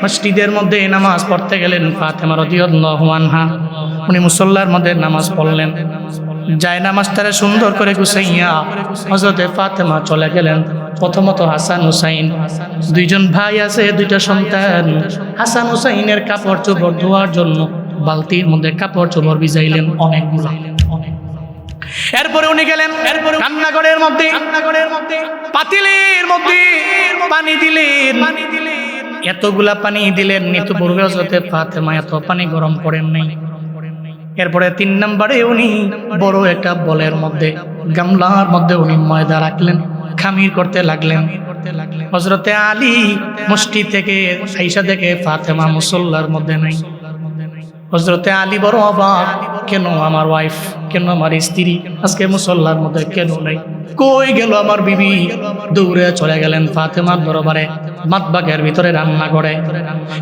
মসজিদের মধ্যে নামাজ পড়তে গেলেন। ফাতেমা রাদিয়াল্লাহু আনহা উনি মুসল্লার মধ্যে নামাজ পড়লেন। যায় নামাজটারে সুন্দর করে গুছাইয়া হযরতে ফাতেমা চলে গেলেন। প্রথমত হাসান হুসাইন, 2জন ভাই আছে, 2টা সন্তান। হাসান হুসাইনের কাপড় চোপড় ধোয়ার জন্য বালতির মধ্যে কাপড় চোপড় ভিজাইলেন অনেকগুলো। এরপরে উনি গেলেন রান্নাঘরের মধ্যে পাতিলের মধ্যে পানি দিলেন। এতগুলা পানি দিলেন, নিতু পূর্বে হযরতে ফাতেমা এত পানি গরম করেন নাই। এরপরে 3 নম্বরে উনি বড় একটা বলের মধ্যে, গামলার মধ্যে উনি ময়দা রাখলেন, খামির করতে লাগলেন। হযরতে আলী মসজিদ থেকে আয়েশা দেখে ফাতেমা মুসল্লার মধ্যে নাই। হযরতে আলী বড় অবাক, কেন আমার ওয়াইফ, কেন আমার স্ত্রী আজকে মুসল্লার মধ্যে কেন নাই? কই গেল আমার বিবি? দৌড়ে চলে গেলেন ফাতেমার দরবারে। মাতবাগের ভিতরে রান্না করে,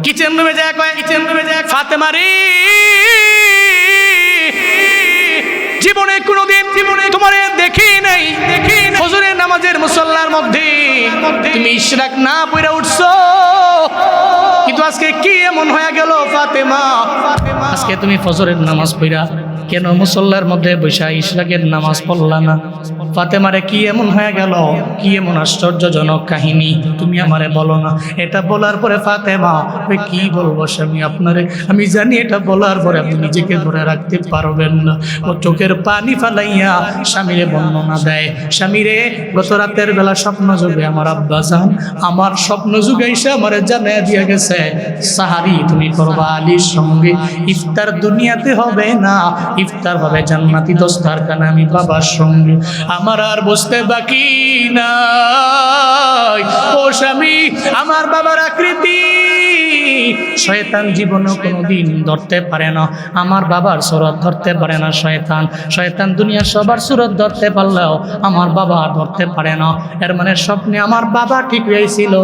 কিচেন রুমে যায়, ফাতেমা রে, জীবনে কোনোদিন তোমারে দেখি নাই। ফজরের নামাজের মুসল্লার মধ্যে তুমি ইশরাক না পড়ে উঠছো, কিন্তু আজকে কি এমন হয়ে গেল ফাতেমা? আজকে তুমি ফজরের নামাজ পড়া কেন মুসল্লার মধ্যে বসা ইশরাকের নামাজ পড়লা না? ফাতেমারে কি এমন হয়ে গেল? কি এমন আশ্চর্যজনক কাহিনী তুমি আমারে বলো না? এটা বলার পরে ফাতেমা, কি বলবো স্বামী আপনারে, আমি জানি এটা বলার পরে আপনি নিজেকে ধরে রাখতে পারবেন না। ও চোখের পানি ফালাইয়া স্বামীরে বর্ণনা দেয়, স্বামীরে গত রাতের বেলা স্বপ্ন যুগে আমার আব্বা জান আমার স্বপ্ন যুগে এসে আমারে জানাইয়া দিয়ে গেছে, সাহারি তুমি করবা আলীর সঙ্গে, ইফতার দুনিয়াতে হবে না, ইফতার হবে জান্নাতি দস্তারখানা আমি বাবার সঙ্গে। আমার আর বুঝতে বাকি নাই ও স্বামী, আমার বাবার আকৃতি শয়তান জীবনেও কোনোদিন ধরতে পারে না, আমার বাবার সুরত ধরতে পারে না শয়তান দুনিয়ার সবার সুরত ধরতে পারলেও আমার বাবা ধরতে পারে না। এর মানে স্বপ্নে আমার বাবা ঠিক হয়েছিল,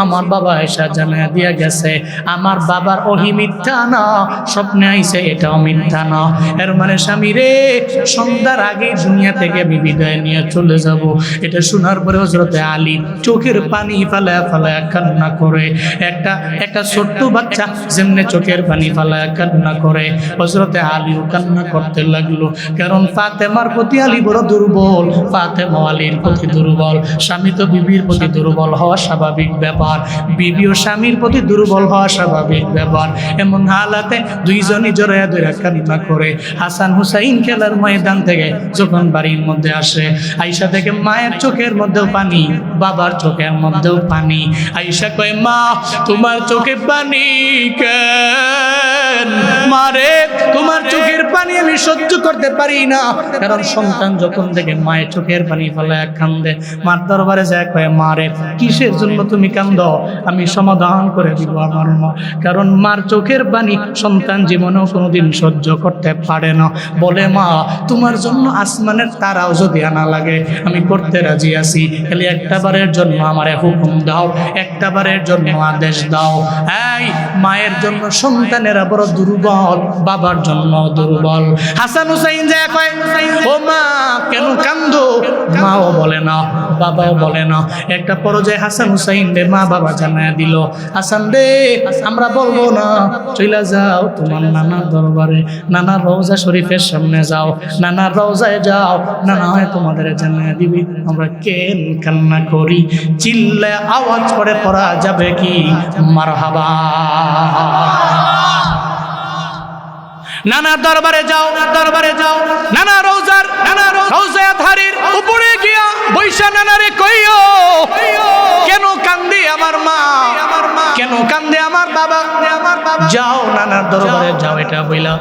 আমার বাবা এসে জানিয়ে দিয়ে গেছে আমার বাবার ওহি মিথ্যা না, স্বপ্নে আইছে এটাও মিথ্যা না। এর মানে স্বামী রে, সন্ধ্যার আগে দুনিয়া থেকে আমি বিদায় নিয়ে চলে যাব। এটা শোনার পরে হযরতে আলী চোখের পানি ফালায়া কান্না করে। একটা ছোট্ট বাচ্চা যেমনে চোখের পানি ফালায়া কান্না করে, হযরতে আলীও কান্না করতে লাগলো। কারণ ফাতেমার প্রতি আলী বড় দুর্বল, ফাতেমা আলীর প্রতি দুর্বল। স্বামী তো বিবির প্রতি দুর্বল হওয়া স্বাভাবিক ব্যাপার, বিবিও স্বামীর প্রতি দুর্বল হওয়া স্বাভাবিক ব্যাপার। এমন হালাতে 2জনই জড়াইয়া ধরে কান্না করে। হাসান হুসাইন খেলার ময়দান থেকে যখন বাড়ির মধ্যে আসে, আয়েশা থেকে মায়ের চোখের মধ্যেও পানি, বাবার চোখের মধ্যেও পানি। আয়েশা কয়, মা তোমার চোখে পানি কেন? মারে তোমার চোখের পানি আমি সহ্য করতে পারি না। কারণ সন্তান যখন থেকে মায়ের চোখের পানি ফেলায় কান্দে, মার দরবারে যায় কয়, মারে কিসের জন্য তুমি কান্দো? আমি সমাধান করে দিব আমার মা। কারণ মার চোখের পানি সন্তান জীবনেও কোনোদিন সহ্য করতে পারে না। বলে, মা তোমার জন্য আসমানের তারাও যদি আনা লাগে আমি করতে রাজি আছি, খালি একটা বারের জন্য আমারে হুকুম দাও, একটা বারের জন্য আদেশ দাও। এই মায়ের জন্য সন্তানেরা বড় দুর্বল, বাবার জন্য দুর্বল। হাসান হুসাইন যায় কয়, ও মা কেন কান্দো? মাও বলে না, বাবাও বলে না। একটা পর্যায়ে হাসান হুসাইন রে মা বাবা জানায় দিল, হাসান রে আমরা বলবো না, চলে যাও তোমার নানার দরবারে, নানার রওজা শরীফের সামনে যাও, নানার রওজায় যাও, নানা হয় তোমাদের জানায় দিবি আমরা কেন কান্না করি। চিল্লায় আওয়াজ করে পড়া যাবে কি মারহাবা। নানার দরবারে যাও, নানা রওজা আতহারের উপরে গিয়া বৈশা নানারে কইও, কেন কান্দে আমার মা, কেন কান্দে আমার বাবা। যাও নানার দরবারে যাও, এটা বইলা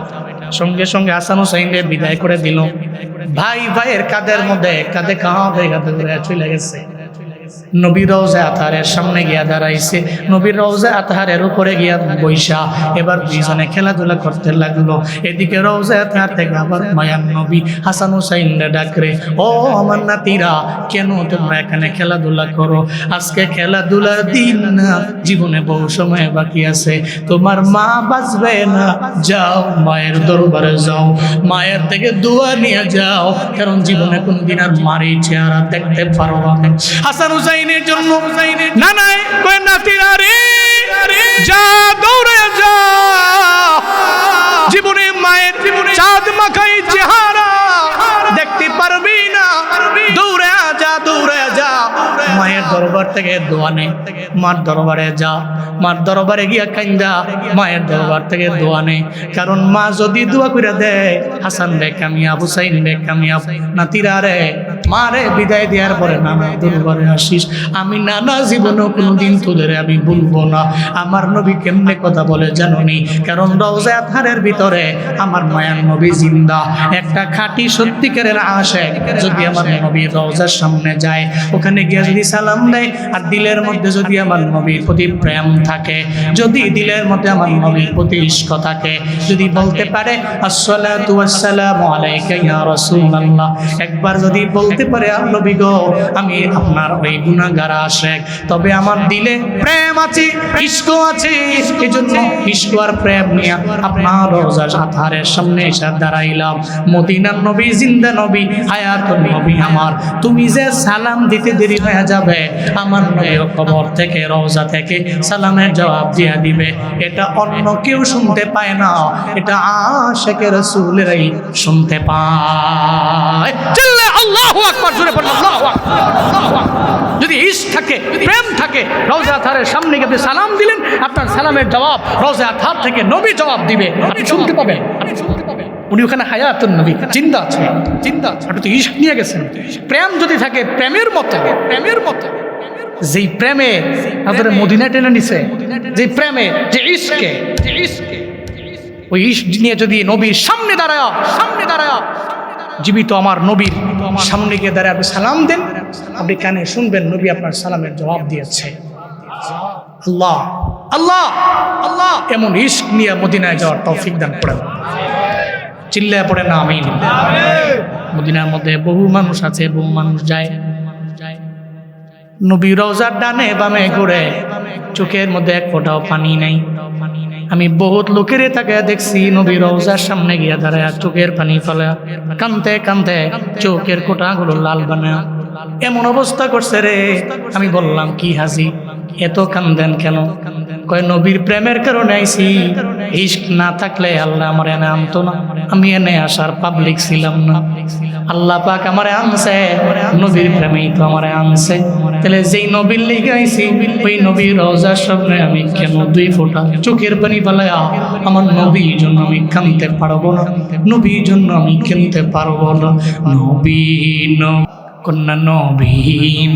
সঙ্গে সঙ্গে হাসান হুসাইনকে বিদায় করে দিল। ভাই ভাইয়ের কাঁধের মধ্যে কাঁধে করে চলে গেছে। নবীর রওজা আতহারের সামনে গিয়া দাঁড়াইছে, নবীর রওজা আতহারের উপরে গিয়া বৈশা এবার দুইজনে খেলাধুলা করতে লাগলো। এদিকে রওজা আতহার থেকে আবার মায়ার নবী হাসান হুসাইনরে ডাকরে, ও আমার নাতিরা, কেন তোমরা এখানে খেলাধুলা করো? আজকে খেলাধুলার দিন না, জীবনে বহু সময় বাকি আছে, তোমার মা বাঁচবে না। যাও মায়ের দরবারে যাও, মায়ের থেকে দোয়া নিয়ে যাও, কারণ জীবনে কোনদিন আর মারি চেহারা দেখতে পারবো না। হাসান হুসাইনের জন্য নানাই কয়, নাতিরা রে, যা দৌড়ে যা, জীবনে মায়ের চাঁদ মাখাই চেহারা দেখতে পারবি না, দৌড়ে যা মায়ের দরবার থেকে দোয়া নে, মার দরবারে যা, মার দরবারে গিয়া কান্দা, মায়ের দরবার থেকে দোয়া নে, কারণ মা যদি দোয়া করে দেয় হাসান রে কামিয়াব, হুসাইন রে কামিয়াব। নাতিরা রে, মারে বিদায় দেওয়ার পরে নানা দরবারে আসিস, আমি নানা জীবনও কোনোদিন তোদের আমি ভুলবো না। আমার নবী কেমনে কথা বলে জানোনি? কারণ রওজা আতহারের ভিতরে আমার মায়ার নবী জিন্দা। একটা খাঁটি সত্যিকারের আশিক যদি আমার নবীর রওজার সামনে যায়, ওখানে গিয়ে যদি সালাম দেয়, আর দিলের মধ্যে যদি আমার নবীর প্রতি প্রেম থাকে, যদি দিলের মধ্যে আমার নবীর প্রতি ইশক থাকে, যদি বলতে পারে আসসালাতু ওয়াসসালামু আলাইকা ইয়া রাসূলুল্লাহ, একবার যদি বলতে পারে নবী গো আমি আপনার ওই গুনাহগার আশিক, তবে আমার দিলে প্রেম আছে, ইশক আছে, এজন্য ইশক আর প্রেম নিয়ে আপনার রওজা আতহারের সামনে এসে দাঁড়াইলাম। মদিনার নবী, জিন্দা নবী, হায়াতুন নবী আমার, তুমি যে সালাম দিতে দেরি হয়ে যাবে, আমার নবী কবর থেকে রওজা থেকে সালামের জবাব দিয়ে দিবে। এটা অন্য কেউ শুনতে পায় না, এটা আশিকে রাসূলেরই শুনতে পায়। চিল্লা আল্লাহু আকবার, জোরে বলুন আল্লাহু আকবার। যদি ইশক থাকে, প্রেম থাকে, রওজা আতহারের সামনে গিয়ে সালাম দিলেন, আপনার সালামের জবাব রওজা আতহার থেকে নবী জবাব দিবে, আপনি শুনতে পাবেন। উনি ওখানে হায়াতুন নবী, জিন্দা আছে। আপনি তো ইশক নিয়ে গেছেন। প্রেম যদি থাকে, প্রেমের মতো যেই প্রেমে আপনাদের মদিনা টেনে নিছে, যে প্রেমে, যে ইশকে, ওই ইশক নিয়ে যদি নবীর সামনে দাঁড়ায় জীবিত আমার নবীর সামনে গিয়ে দাঁড়ায় আপনি সালাম দেন, আপনি কানে শুনবেন নবী আপনার সালামের জবাব দিয়েছে। আল্লাহ আল্লাহ আল্লাহ এমন ইশক নিয়ে মদিনায় যাওয়ার তৌফিক দান করেন। চিল্লায় পড়ে না আমিন। মদিনার মধ্যে বহু মানুষ আছে, বহু মানুষ যায়, নবী রওজার ডানে বামে ঘুরে, চোখের মধ্যে এক ফোঁটাও পানি নাই। আমি বহুত লোকের তাকে দেখছি নবী রওজার সামনে গিয়া দাঁড়ায় চোখের পানি ফেলা, কানতে কানতে চোখের কোটাগুলো লাল বানায়, এমন অবস্থা করছে রে। আমি বললাম কি হাজি, এত কান্দেন কেন? কয় নবীর প্রেমের কারণে আইছি, ইশক না থাকলে আল্লাহ আমার এনে আনতো না, আমি এনে আসার পাবলিক ছিলাম না, আল্লাহ পাক আমারে আনছে, নবীর প্রেমেই তো আমারে আনছে। তাহলে যেই নবীর লিগে আইছি, ওই নবীর রওজার সামনে আমি কেন দুই ফোঁটা চোখের পানি ফেলায়া আমার নবীর জন্য আমি কাঁদতে পারবো না? নবীর জন্য আমি কাঁদতে পারবো না? নবী কন্যা নবী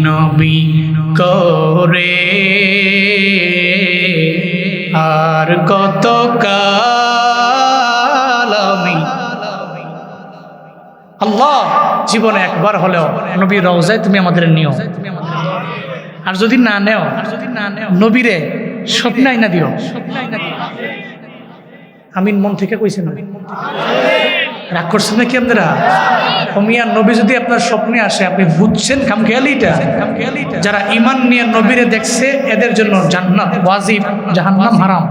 নবী করে আর কত কাল আমি। আল্লাহ জীবনে একবার হলেও নবীর রওজায় তুমি আমাদের নিও, আর যদি না নেও নবীরে স্বপ্নাই না দিও। আমিন মন থেকে কইছেন, রাগ করছেন নাকি আপনারা? মিয়া নবী যদি আপনার স্বপ্নে আসে, আপনি বুঝছেন খামখেয়ালিটা? যারা ঈমান নিয়ে নবীরে দেখছে এদের জন্য জান্নাত ওয়াজিব, জাহান্নাম হারাম।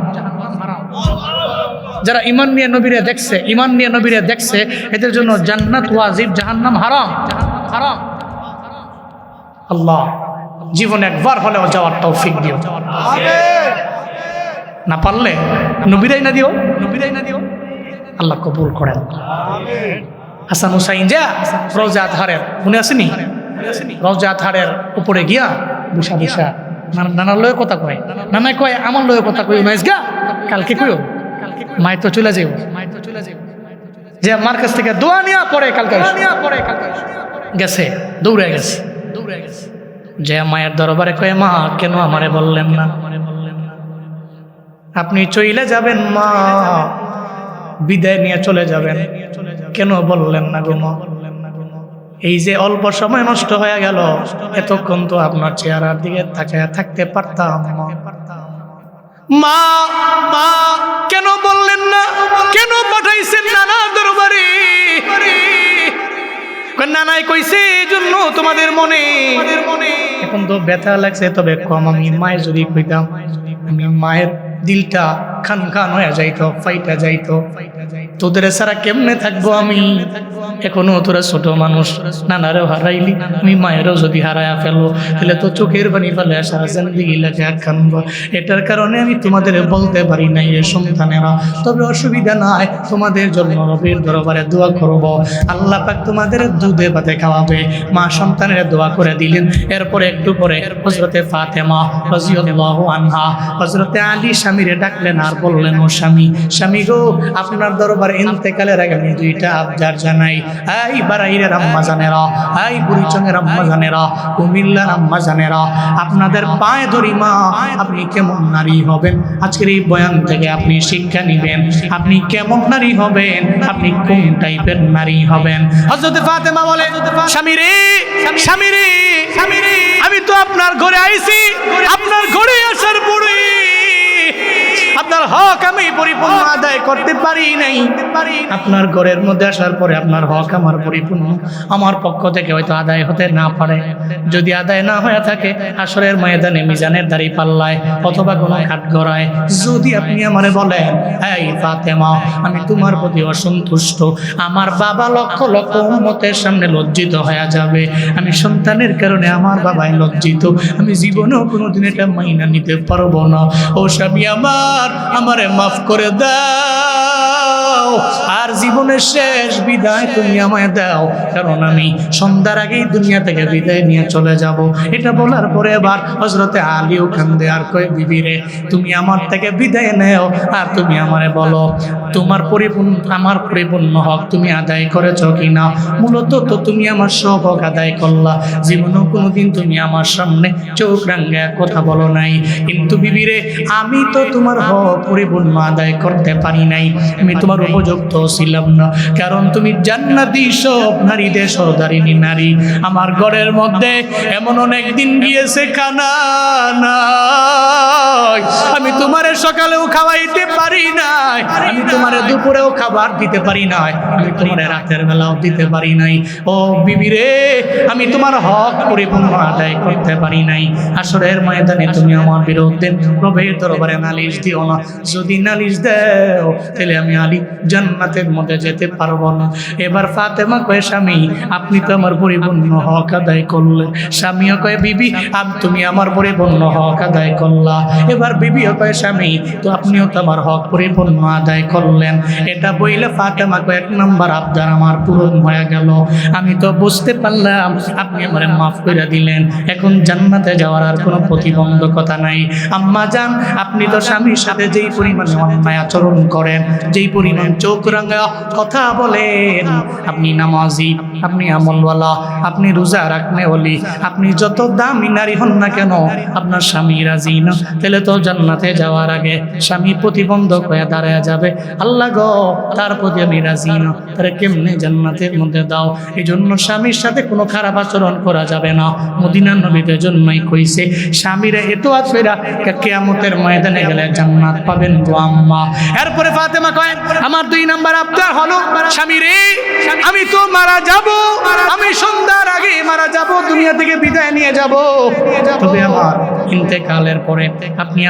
যারা ঈমান নিয়ে নবীরে দেখছে এদের জন্য জান্নাত ওয়াজিব, জাহান্নাম হারাম। আল্লাহ জীবনে একবার হলেও যাওয়ার তৌফিক দিও, না পারলে নবীরাই না দিও। আল্লাহ কবুল করেন। হাসান হুসাইন যা রওজা আতহারের মনে আসেনি? রওজা আতহারের উপরে গিয়া বসা নানার লয়ে কথা কয়, নানা কয় আমার লয়ে কথা কই, গা কালকে কইও, মায়ের তো চলে যাও। যে আমার কাছ থেকে দোয়া নিয়ে পরে কালকে গেছে, দৌড়ে গেছে। যে মায়ের দরবারে কয়ে, মা কেন আমারে বললেন না? আপনি চলে যাবেন মা, বিদায় নিয়ে চলে যাবেন, কেন বললেন না গো মা? এই যে অল্প সময় নষ্ট হয়ে গেল, এতক্ষণ তো আপনার চেহারার দিকে তাকায় থাকতে পারতাম। মা মা কেন বললেন না? কেন পাঠাইছেন নানা দরবারে? নানাই কইছে এই জন্য তোমাদের মনে এখন তো ব্যথা লাগছে, তবে কম আমি মায়ের যদি কইতাম, আমি মায়ের দিলটা খান খান হয়ে যাইতো, ফাইটা যাইতো। তোদের ছাড়া কেমনে থাকবো আমি? এখনো তোরা ছোট মানুষ, নানারেও হারাইলি, আমি মায়েরও যদি হারায়া ফেলো তাহলে তো চোখের পানি ফেলে আসা জিন্দেগি লাগে কানবো। এটার কারণে আমি তোমাদের বলতে পারি নাই রে সন্তানেরা। তবে অসুবিধা নাই, তোমাদের জন্য রবের দরবারে দোয়া করব, আল্লাহ পাক তোমাদের দুধে ভাতে খাওয়াবে। মা সন্তানের দোয়া করে দিলেন। এরপরে একটু পরে হযরতে ফাতেমা রাদিয়াল্লাহু আনহা হযরতে আলী স্বামীরে ডাকলেন আর বললেন, ও স্বামী, স্বামী গো, আপনার দরবারে ইন্তেকালের আগে আমি দুইটা আবদার জানাই। এই বারাইরের আম্মা জানেরা, এই বুড়িচঙ্গের আম্মা জানেরা, কুমিল্লার আম্মা জানেরা, আপনাদের পায়ে ধরি মা, আপনি কেমন নারী হবেন আজকের এই বয়ান থেকে আপনি শিক্ষা নিবেন। আপনি কেমন নারী হবেন, আপনি কোন টাইপের নারী হবেন। হযরতে ফাতেমা বলে, স্বামী রে, স্বামী রে, আমি তো আপনার ঘরে আইছি, আপনার ঘরে আসার পরে আপনার হক আমি পরিপূর্ণ আদায় করতে পারি নাই। আপনার ঘরের মধ্যে আসার পরে আপনার হক আমার পরিপূর্ণ আমার পক্ষ থেকে হয়তো আদায় হতে না পারে। যদি আদায় না হয়ে থাকে, হাসরের ময়দানে মিজানের দাড়ি পাল্লায় অথবা কোনো কাঠগড়ায় যদি আপনি আমারে বলেন, এই ফাতেমা, আমি তোমার প্রতি অসন্তুষ্ট, আমার বাবা লক্ষ লক্ষ উম্মতের সামনে লজ্জিত হয়ে যাবে, আমি সন্তানের কারণে আমার বাবাই লজ্জিত, আমি জীবনেও কোনোদিন এটা মাইনা নিতে পারবো না। ও স্বামী আমার, আমারে মাফ করে দাও, আর জীবনের শেষ বিদায় তুমি আমায় দাও, কারণ আমি সন্ধ্যার আগেই দুনিয়া থেকে বিদায় নিয়ে চলে যাব। এটা বলার পরে এবার হযরতে আলীও কান্দে আর কয়, বিবি রে, তুমি আমার থেকে বিদায় নেও, আর তুমি আমারে বলো তোমার আমার পরিপূর্ণ হক তুমি আদায় করেছ কিনা। মূলত তো তুমি আমার সব হক আদায় করলা, জীবনেও কোনোদিন তুমি আমার সামনে চোখ রাঙ্গায় কথা বলো নাই। কিন্তু বিবি রে, আমি তো তোমার হক পরিপূর্ণ আদায় করতে পারি নাই, আমি তোমার উপযুক্ত ছিলাম না, কারণ তুমি জান্নাতি সব নারীদের সর্দারিনী নারী। আমার ঘরের মধ্যে এমন অনেক দিন গিয়েছে খানা নাই, আমি তোমারে সকালেও খাওয়াইতে পারি নাই, আমি তোমারে দুপুরেও খাবার দিতে পারি নাই, আমি তোমারে রাতের বেলাও দিতে পারি নাই। ও বিবি রে, আমি তোমার হক পরিপূর্ণ আদায় করতে পারি নাই। হাসরের ময়দানে তুমি আমার বিরুদ্ধে রবের দরবারে নালিশ দিও না, যদি নালিশ দেও তাহলে আমি আলী জান্নাতের মধ্যে যেতে পারবো না। এবার ফাতেমা কয়, স্বামী, আপনি তো আমার পরিপূর্ণ হক আদায় করলেন। স্বামীও কয়, বিবি, তুমি আমার পরিপূর্ণ হক আদায় করলা। এবার বিবিও কয়, স্বামী, তো আপনিও তো আমার হক পরিপূর্ণ আদায় করলেন। এটা বইলে ফাতেমা কয়, এক নাম্বার আবদার আমার পূরণ হয়ে গেল। আমি তো বুঝতে পারলাম আপনি আমারে মাফ করে দিলেন, এখন জান্নাতে যাওয়ার আর কোনো প্রতিবন্ধকতা নাই। আম্মা জান, আপনি তো স্বামীর সাথে যেই পরিমাণে অন্যায় আচরণ করেন, যেই পরিমাণ চোখ রাঙা কথা বলেন, আপনি নামাজি, আপনি আমলওয়ালা, আপনি রোজা রাখনে ওলি, আপনি যত দামি নারী হন না কেন, আপনার স্বামী রাজি না, তাহলে তো জান্নাতে যাওয়ার আগে স্বামী প্রতিবন্ধক হয়ে দাঁড়ায় যাবে। আল্লাহ গো, তার প্রতি আমি রাজি না, তারা কেমনে জান্নাতের মধ্যে দাও। এই জন্য স্বামীর সাথে কোনো খারাপ আচরণ করা যাবে না। মদিনার নবীদের জন্যই কইছে, স্বামীরা এত আফেরা কিয়ামতের ময়দানে গেলে জান্নাত পাবেন গো আম্মা। এরপরে ফাতেমা কয়, আমার 2 নাম্বার আবদার হলো, স্বামী রে, আমি তো মারা যাব, আমি সন্ধ্যার আগে মারা যাব, দুনিয়া থেকে বিদায় নিয়ে যাব, তবে আমার ইন্তেকালের পরে আপনি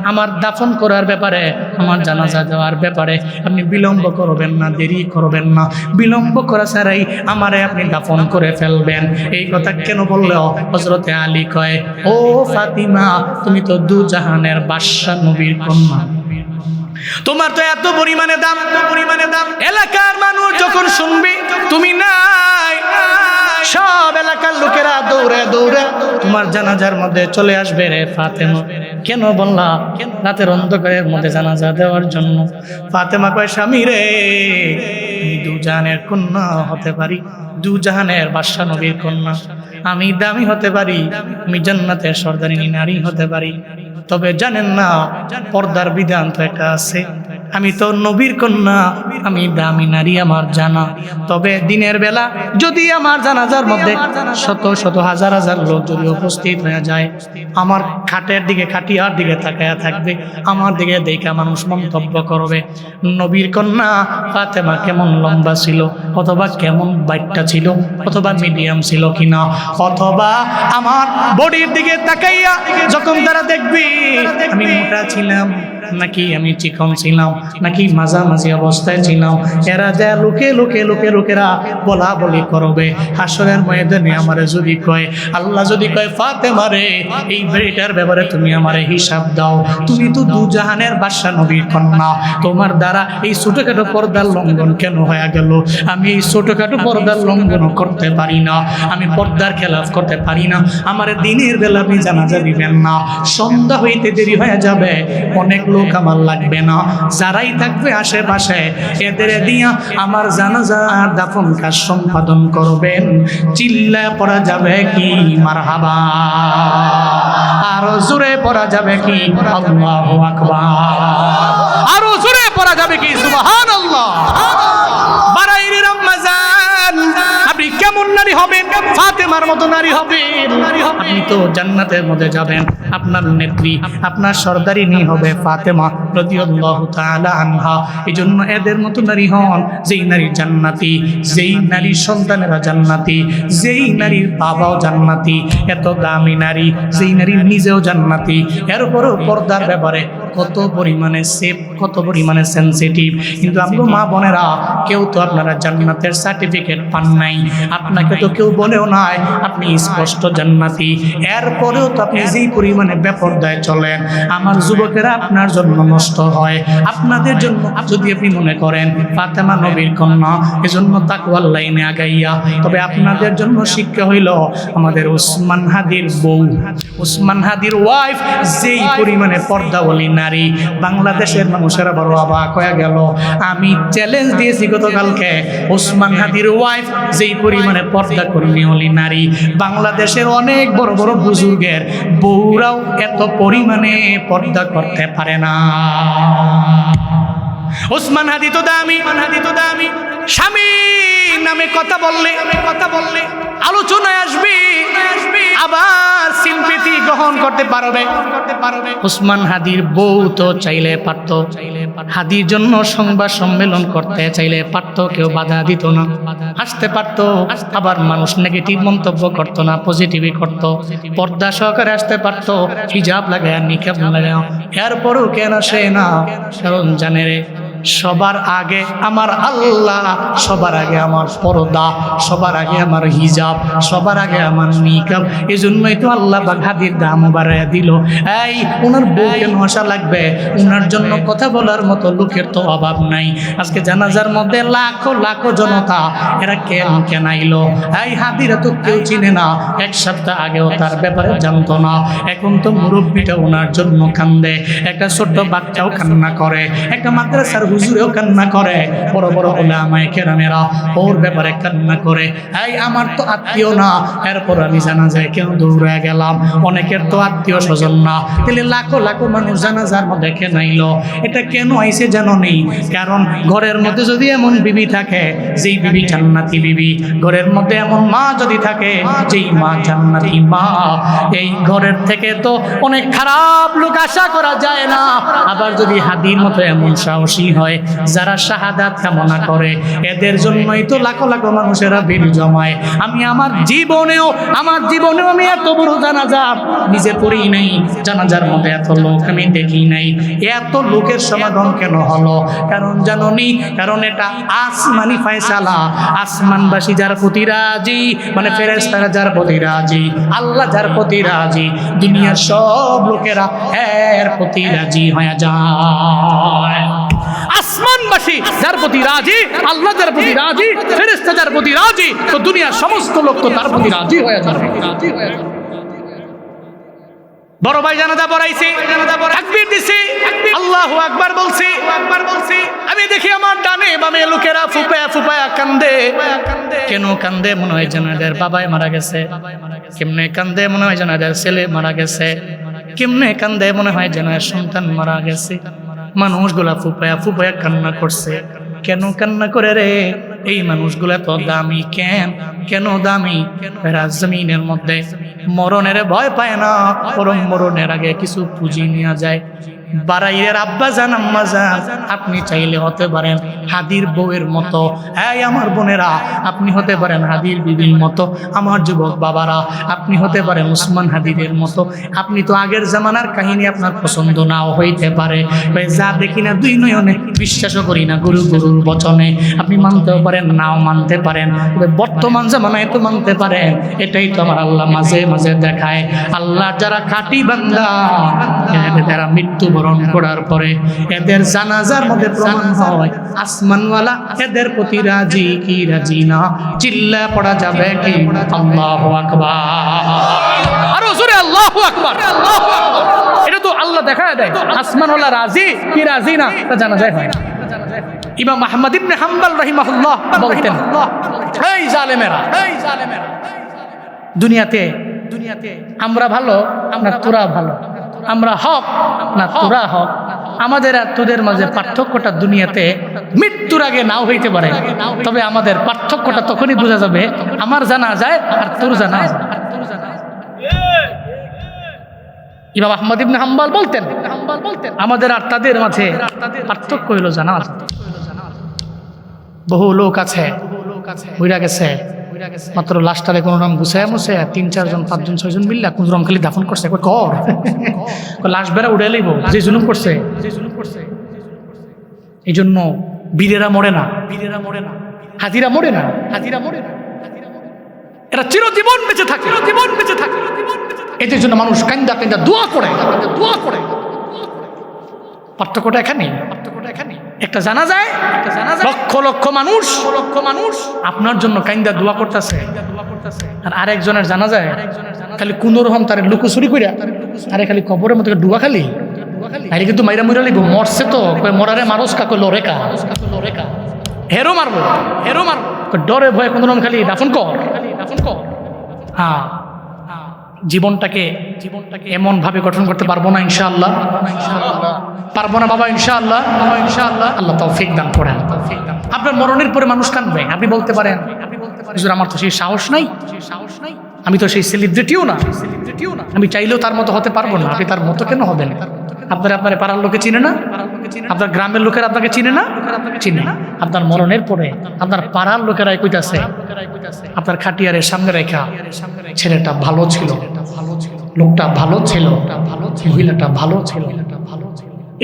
আমার দাফন করার ব্যাপারে, আমার জানাজা দেওয়ার ব্যাপারে আপনি বিলম্ব করবেন না, দেরি করবেন না, বিলম্ব করা ছাড়াই আমারে আপনি দাফন করে ফেলবেন। এই কথা কেন বললেও হযরতে আলী কয়, ও ফাতিমা, তুমি তো দু জাহানের বাদশা নবীর কন্যা, তোমার তো এত পরিমাণে দাম, এলাকার মানুষ যখন শুনবে তুমি নাই, সব এলাকার লোকেরা দৌড়ে দৌড়ে তোমার জানাজার মধ্যে চলে আসবে। রে ফাতেমা, কেন বললা রাতের অন্ধকারের মধ্যে জানাজা দেওয়ার জন্য? ফাতেমা কয়, স্বামী রে, দুজাহানের কন্যা হতে পারি, দুজাহানের বাদশা নবীর কন্যা, আমি দামি হতে পারি, আমি জান্নাতের সর্দারিনী নারী হতে পারি। তবে জানেন না, পর্দার বিধান তো একটা আছে। আমি তো নবীর কন্যা, আমি দামি নারী আমার জানা। তবে দিনের বেলা যদি আমার জানাজার মধ্যে শত শত হাজার হাজার লোক যদি উপস্থিত হয়ে যায়, আমার খাটের দিকে, খাটিয়ার দিকে তাকায়া থাকবে, আমার দিকে দেখে মানুষ মন্তব্য করবে, নবীর কন্যা ফাতেমা কেমন লম্বা ছিল, অথবা কেমন বাইটটা ছিল, অথবা মিডিয়াম ছিল কিনা, অথবা আমার বডির দিকে তাকাইয়া যখন তারা দেখবি আমি মোটা ছিলাম নাকি আমি চিকন ছিলাম নাকি মাঝামাঝি অবস্থায় ছিলাম, এরা যা লোকেরা বলা বলি করবে। হাসরের ময়দানে আমারে যদি কয়, আল্লাহ যদি কয় ফাতেমা রে এই বেটার ব্যাপারে তুমি আমারে হিসাব দাও, তুমি তো দুজাহানের বাদশা নবীর কন্যা, তোমার দ্বারা এই ছোটখাটো পর্দার লঙ্ঘন কেন হয়ে গেল? আমি এই ছোটখাটো পর্দার লঙ্ঘন করতে পারি না, আমি পর্দার খেলাফ করতে পারি না। আমার দিনের বেলা আপনি জানাজা দিবেন না, সন্ধ্যা হইতে দেরি হয়ে যাবে, অনেক লোক আমার লাগবে না, যারাই থাকবে আশেপাশে এদের দিয়া আমার জানাজা দাফন কাজ সম্পাদন করবেন। চিল্লায় পড়া যাবে কি মারহাবা, আরো জোরে পড়া যাবে কি আল্লাহু আকবার, আরো জোরে পড়া যাবে কি সুবহানাল্লাহ। বারাইরি রমজান, আপনি কেমন নারী হবেন? ফাতেমার মতো নারী হবেন। আপনি তো জান্নাতের মধ্যে যাবেন, আপনার নেত্রী, আপনার সর্দারিনী হবে ফাতেমা রাদিয়াল্লাহু তাআলা আনহা। এজন্য এদের মতো নারী হন, যেই নারী জান্নাতি, যেই নারীর সন্তানেরা জান্নাতি, যেই নারীর বাবাও জান্নাতি, এত দামি নারী, যেই নারী নিজেও জান্নাতি, এরপরও পর্দার ব্যাপারে কত পরিমাণে সেফ, কত পরিমাণে সেনসিটিভ। কিন্তু আমরা মা বোনেরা কেউ তো আপনারা জান্নাতের সার্টিফিকেট পান নাই, আপনাকে তো কেউ বলেও নাই আপনি স্পষ্ট জান্নাতি, এরপরেও তো আপনি যেই পরিমাণে বেপরদায় চলেন, আমার যুবকেরা আপনার জন্য নষ্ট হয়। আপনাদের জন্য যদি আপনি মনে করেন ফাতেমা নবীর কন্যা, এজন্য তাকওয়ার লাইনে আগাইয়া, তবে আপনাদের জন্য শিক্ষা হইল আমাদের ওসমান হাদির বউ, ওসমান হাদির ওয়াইফ যেই পরিমাণে পর্দাওয়ালী নারী, বাংলাদেশের মানুষেরা বড় অবাক হয়ে গেল। আমি চ্যালেঞ্জ দিয়েছি গতকালকে, ওসমান হাদির ওয়াইফ যেই পরিমাণে পর্দা কর্মীওয়ালী নারী, বাংলাদেশের অনেক বড় বড় বুজুর্গের বউরাও এত পরিমাণে পর্দা করতে পারে না। ওসমান হাদি তো দামি, স্বামী নামে কথা বললে আলোচনায় আসবে, আবার সিম্পেথি গ্রহণ করতে পারবে। ওসমান হাদির বউ তো চাইলে পারত, হাদির জন্য সংবাদ সম্মেলন করতে চাইলে পারত, কেউ বাধা দিত না, আসতে পারত, আবার মানুষ নেগেটিভ মন্তব্য করতো না, পজিটিভই করত, পর্দা সহকারে আসতে পারত, হিজাব লাগায় নিকাব লাগায়। এরপরও কেন আসে না? কারণ জানে রে, সবার আগে আমার আল্লাহ, সবার আগে আমার পর্দা, সবার আগে আমার হিজাব, সবার আগে আমার নিকাব। এই জন্যই তো আল্লাহ হাদির দাম বাড়াইয়া দিল। এই ওনার বউ কেন আসা লাগবে? ওনার জন্য কথা বলার মতো লোকের তো অভাব নাই। আজকে জানাজার মধ্যে লাখো লাখো জনতা, এরা কেন আইলো? এই হাদিরা তো কেউ চিনে না, এক সপ্তাহ আগেও তার ব্যাপারে জানতো না, এখন তো মুরব্বীটা ওনার জন্য কান্দে, একটা ছোট্ট বাচ্চাও কান্না করে, একটা মাদ্রাসার হুজুরেও কান্না করে, বড় বড় উলামায়ে কেরামেরা ওর ব্যাপারে কান্না করে। এই আমার তো আত্মীয় না, এরপর আমি জানাজায় কেন দৌড়ে গেলাম? অনেকের তো আত্মীয় স্বজন না, তাহলে লাখো লাখো মানুষ জানাজার মধ্যে কেন আইলো? এটা কেন আইছে জানো নেই? কারণ ঘরের মধ্যে যদি এমন বিবি থাকে যেই বিবি জান্নাতি বিবি, ঘরের মধ্যে এমন মা যদি থাকে যেই মা জান্নাতি মা, এই ঘরের থেকে তো অনেক খারাপ লোক আশা করা যায় না। আবার যদি হাদির মতো এমন সাহসী হয় যারা শাহাদাত কামনা করে, এদের জন্যই তো লাখো লাখো মানুষেরা ভিড় জমায়। আমি আমার জীবনেও আমি এত বড় জানাজা নিজে পড়ি নাই, জানাজার মধ্যে এত লোক আমি দেখি নাই। এত লোকের সমাগম কেন হলো? কারণ জানোনি, কারণ এটা আসমানি ফয়সালা। আসমানবাসী যার প্রতি রাজি, মানে ফেরেশতারা যার প্রতি রাজি, আল্লাহ যার প্রতি রাজি, দুনিয়ার সব লোকেরা এর প্রতি রাজি হয়ে যায়। আসমানবাসী যার প্রতি রাজি, আল্লাহ যার প্রতি রাজি, ফেরেশতা যার প্রতি রাজি, তো দুনিয়ার সমস্ত লোক তো তার প্রতি রাজি হয়ে যাবে। বড় ভাই জানাজা পড়াইছে, তাকবীর দিছে, আল্লাহু আল্লাহু আকবার বলছি, আমি দেখি আমার ডানে বামে লোকেরা ফুপায়া ফুপায়া কান্দে। কেন কান্দে? মনে হয় যেন এদের বাবাই মারা গেছে। কেমনে কান্দে? মনে হয় যেন এদের ছেলে মারা গেছে। কেমনে কান্দে? মনে হয় যেন এর সন্তান মারা গেছে। মানুষগুলা ফুপায়া ফুপায়া কান্না করছে। কেন কান্না করে রে? এই মানুষগুলা তো দামি। কেন দামি? এরা জমিনের মধ্যে মরণের ভয় পায় না, বরং মরণের আগে কিছু পুঁজি নেওয়া যায়। বাড়াইয়ের আব্বা জান আম্মা জান, আপনি চাইলে হতে পারেন হাদির বউয়ের মতো। এই আমার বোনেরা, আপনি হতে পারেন হাদির বিবির মতো। আমার যুবক বাবারা, আপনি হতে পারেন উসমান হাদিদের মতো। আপনি তো আগের জামানার কাহিনী আপনার পছন্দ নাও হইতে পারে, যা দেখি না দুই নয়নে, বিশ্বাসও করি না গুরুর বচনে। আপনি মানতেও পারেন, নাও মানতে পারেন, তবে বর্তমান জামানায় তো মানতে পারেন। এটাই তো আমার আল্লাহ মাঝে মাঝে দেখায়। আল্লাহ যারা খাঁটি বান্দা, যারা মৃত্যুবরণ করার পরে এদের জানাজার মধ্যে প্রমাণ হয় আসমানওয়ালা এদের প্রতি রাজি কি রাজি না। চিল্লা পড়া যাবে কি আল্লাহু আকবার, আরো জোরে আল্লাহু আকবার। এটা তো আল্লাহ দেখায় দেয় আসমানওয়ালা রাজি কি রাজি না, তা জানা যায় হয়। ইমাম আহমদ ইবনে হাম্বল রাহিমাহুল্লাহ বলতেন, এই জালেমেরা, দুনিয়াতে আমরা ভালো না তোরা ভালো, আমরা হক না তোরা হক, আমাদের আর তোদের মাঝে পার্থক্যটা দুনিয়াতে মৃত্যুর আগে নাও হইতে পারে, তবে আমাদের পার্থক্যটা তখনই বোঝা যাবে আমার জানা যায় আর তোর জানা যায়। ইমাম আহমদ ইবনে হাম্বল বলতেন, আমাদের আর তাদের মাঝে পার্থক্য হইল জানাজা। বহু লোক আছে বুইরা গেছে, মাত্র লাশটারে কোনো রকম গুছায় মুছে 3-4 জন 5 জন 6 জন মিল্লা কোন রকম খালি দাফন করছে। কর লাশ বেড়া উড়ে লইব, যে জুলুম করছে। এই জন্য বীরেরা মরে না, হাজিরা মরে না, এরা চিরজীবন বেঁচে থাকে। এদের জন্য মানুষ কান্দা কান্দা দোয়া করে। পার্থক্যটা এখানে। একটা জানা যায় লক্ষ লক্ষ মানুষ আপনার জন্য কান্দা দোয়া করতেছে, আর আরেকজনের জানা যায় খালি কোন রকম তার লুকোচুরি কইরা আরে খালি কবরের মধ্যে ডুবা খালি। আরে কিন্তু মাইরা মুইরা লিব মরছে তো মরারে মারস কাকে লরেকা হেরো মারবো ডরে ভয়ে কোন রকম খালি দাফন কর। হ্যাঁ, জীবনটাকে এমন ভাবে গঠন করতে পারবো না ইনশাআল্লাহ, পারবো না বাবা ইনশাআল্লাহ। আল্লাহ তৌফিক দান করেন। আপনার মরণের পরে মানুষ কাঁদবে, আপনি বলতে পারেন হুজুর আমার তো সেই সাহস নাই, আমি তো সেই সেলিব্রিটিও না, আমি চাইলেও তার মতো হতে পারবো না। আপনি তার মতো কেন হবেন? আপনার পাড়ার লোকে চিনে না, আপনার গ্রামের লোকেরা আপনাকে চিনে না, আপনার মরণের পরে আপনার পাড়ার লোকেরাই কইতাছে আপনার খাটিয়ারের সামনে রেখা ছেলেটা ভালো ছিল, লোকটা ভালো ছিল, মহিলাটা ভালো ছিল।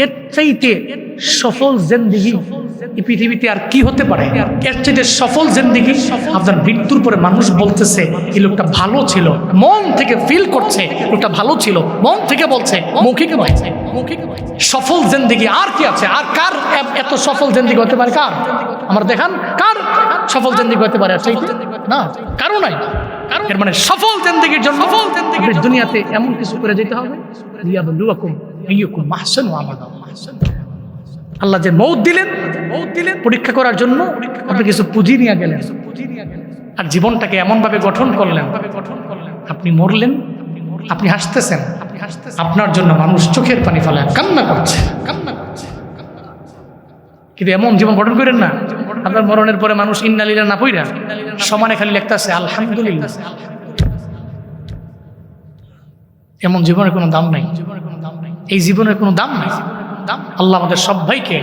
এর চাইতে সফল জিন্দেগি এই পৃথিবীতে আর কি হতে পারে? এর চাইতে সফল জিন্দেগি আপনার মৃত্যুর পরে মানুষ বলতেছে এই লোকটা ভালো ছিল, মন থেকে ফিল করছে লোকটা ভালো ছিল, মন থেকে বলছে, মৌখিকে বলছে। সফল জিন্দেগি আর কি আছে? আর কার এত সফল জিন্দেগি হতে পারে? কার আমার দেখান, কার সফল জিন্দেগি হতে পারে? না, কারো নাই। এর মানে সফল জিন্দেগির জন্য আপনি দুনিয়াতে এমন কিছু করে যেতে হবে আল্লাহ যে মৌত দিলেন পরীক্ষা করার জন্য, আপনি কিছু পুঁজি নিয়ে গেলেন আর জীবনটাকে এমন ভাবে গঠন করলেন, আপনি মরলেন, আপনি হাসতেছেন, আপনার জন্য মানুষ চোখের পানি ফেলায় কান্না করছে। কিন্তু এমন জীবন গঠন করেন না আপনার মরণের পরে মানুষ ইন্না লিল্লাহ না পইরা সমানে খালি লিখতেছে আলহামদুলিল্লাহ। এমন জীবনের কোনো দাম নাই, এই জীবনের কোনো দাম নাই। আল্লাহ আমাদের সবাইকে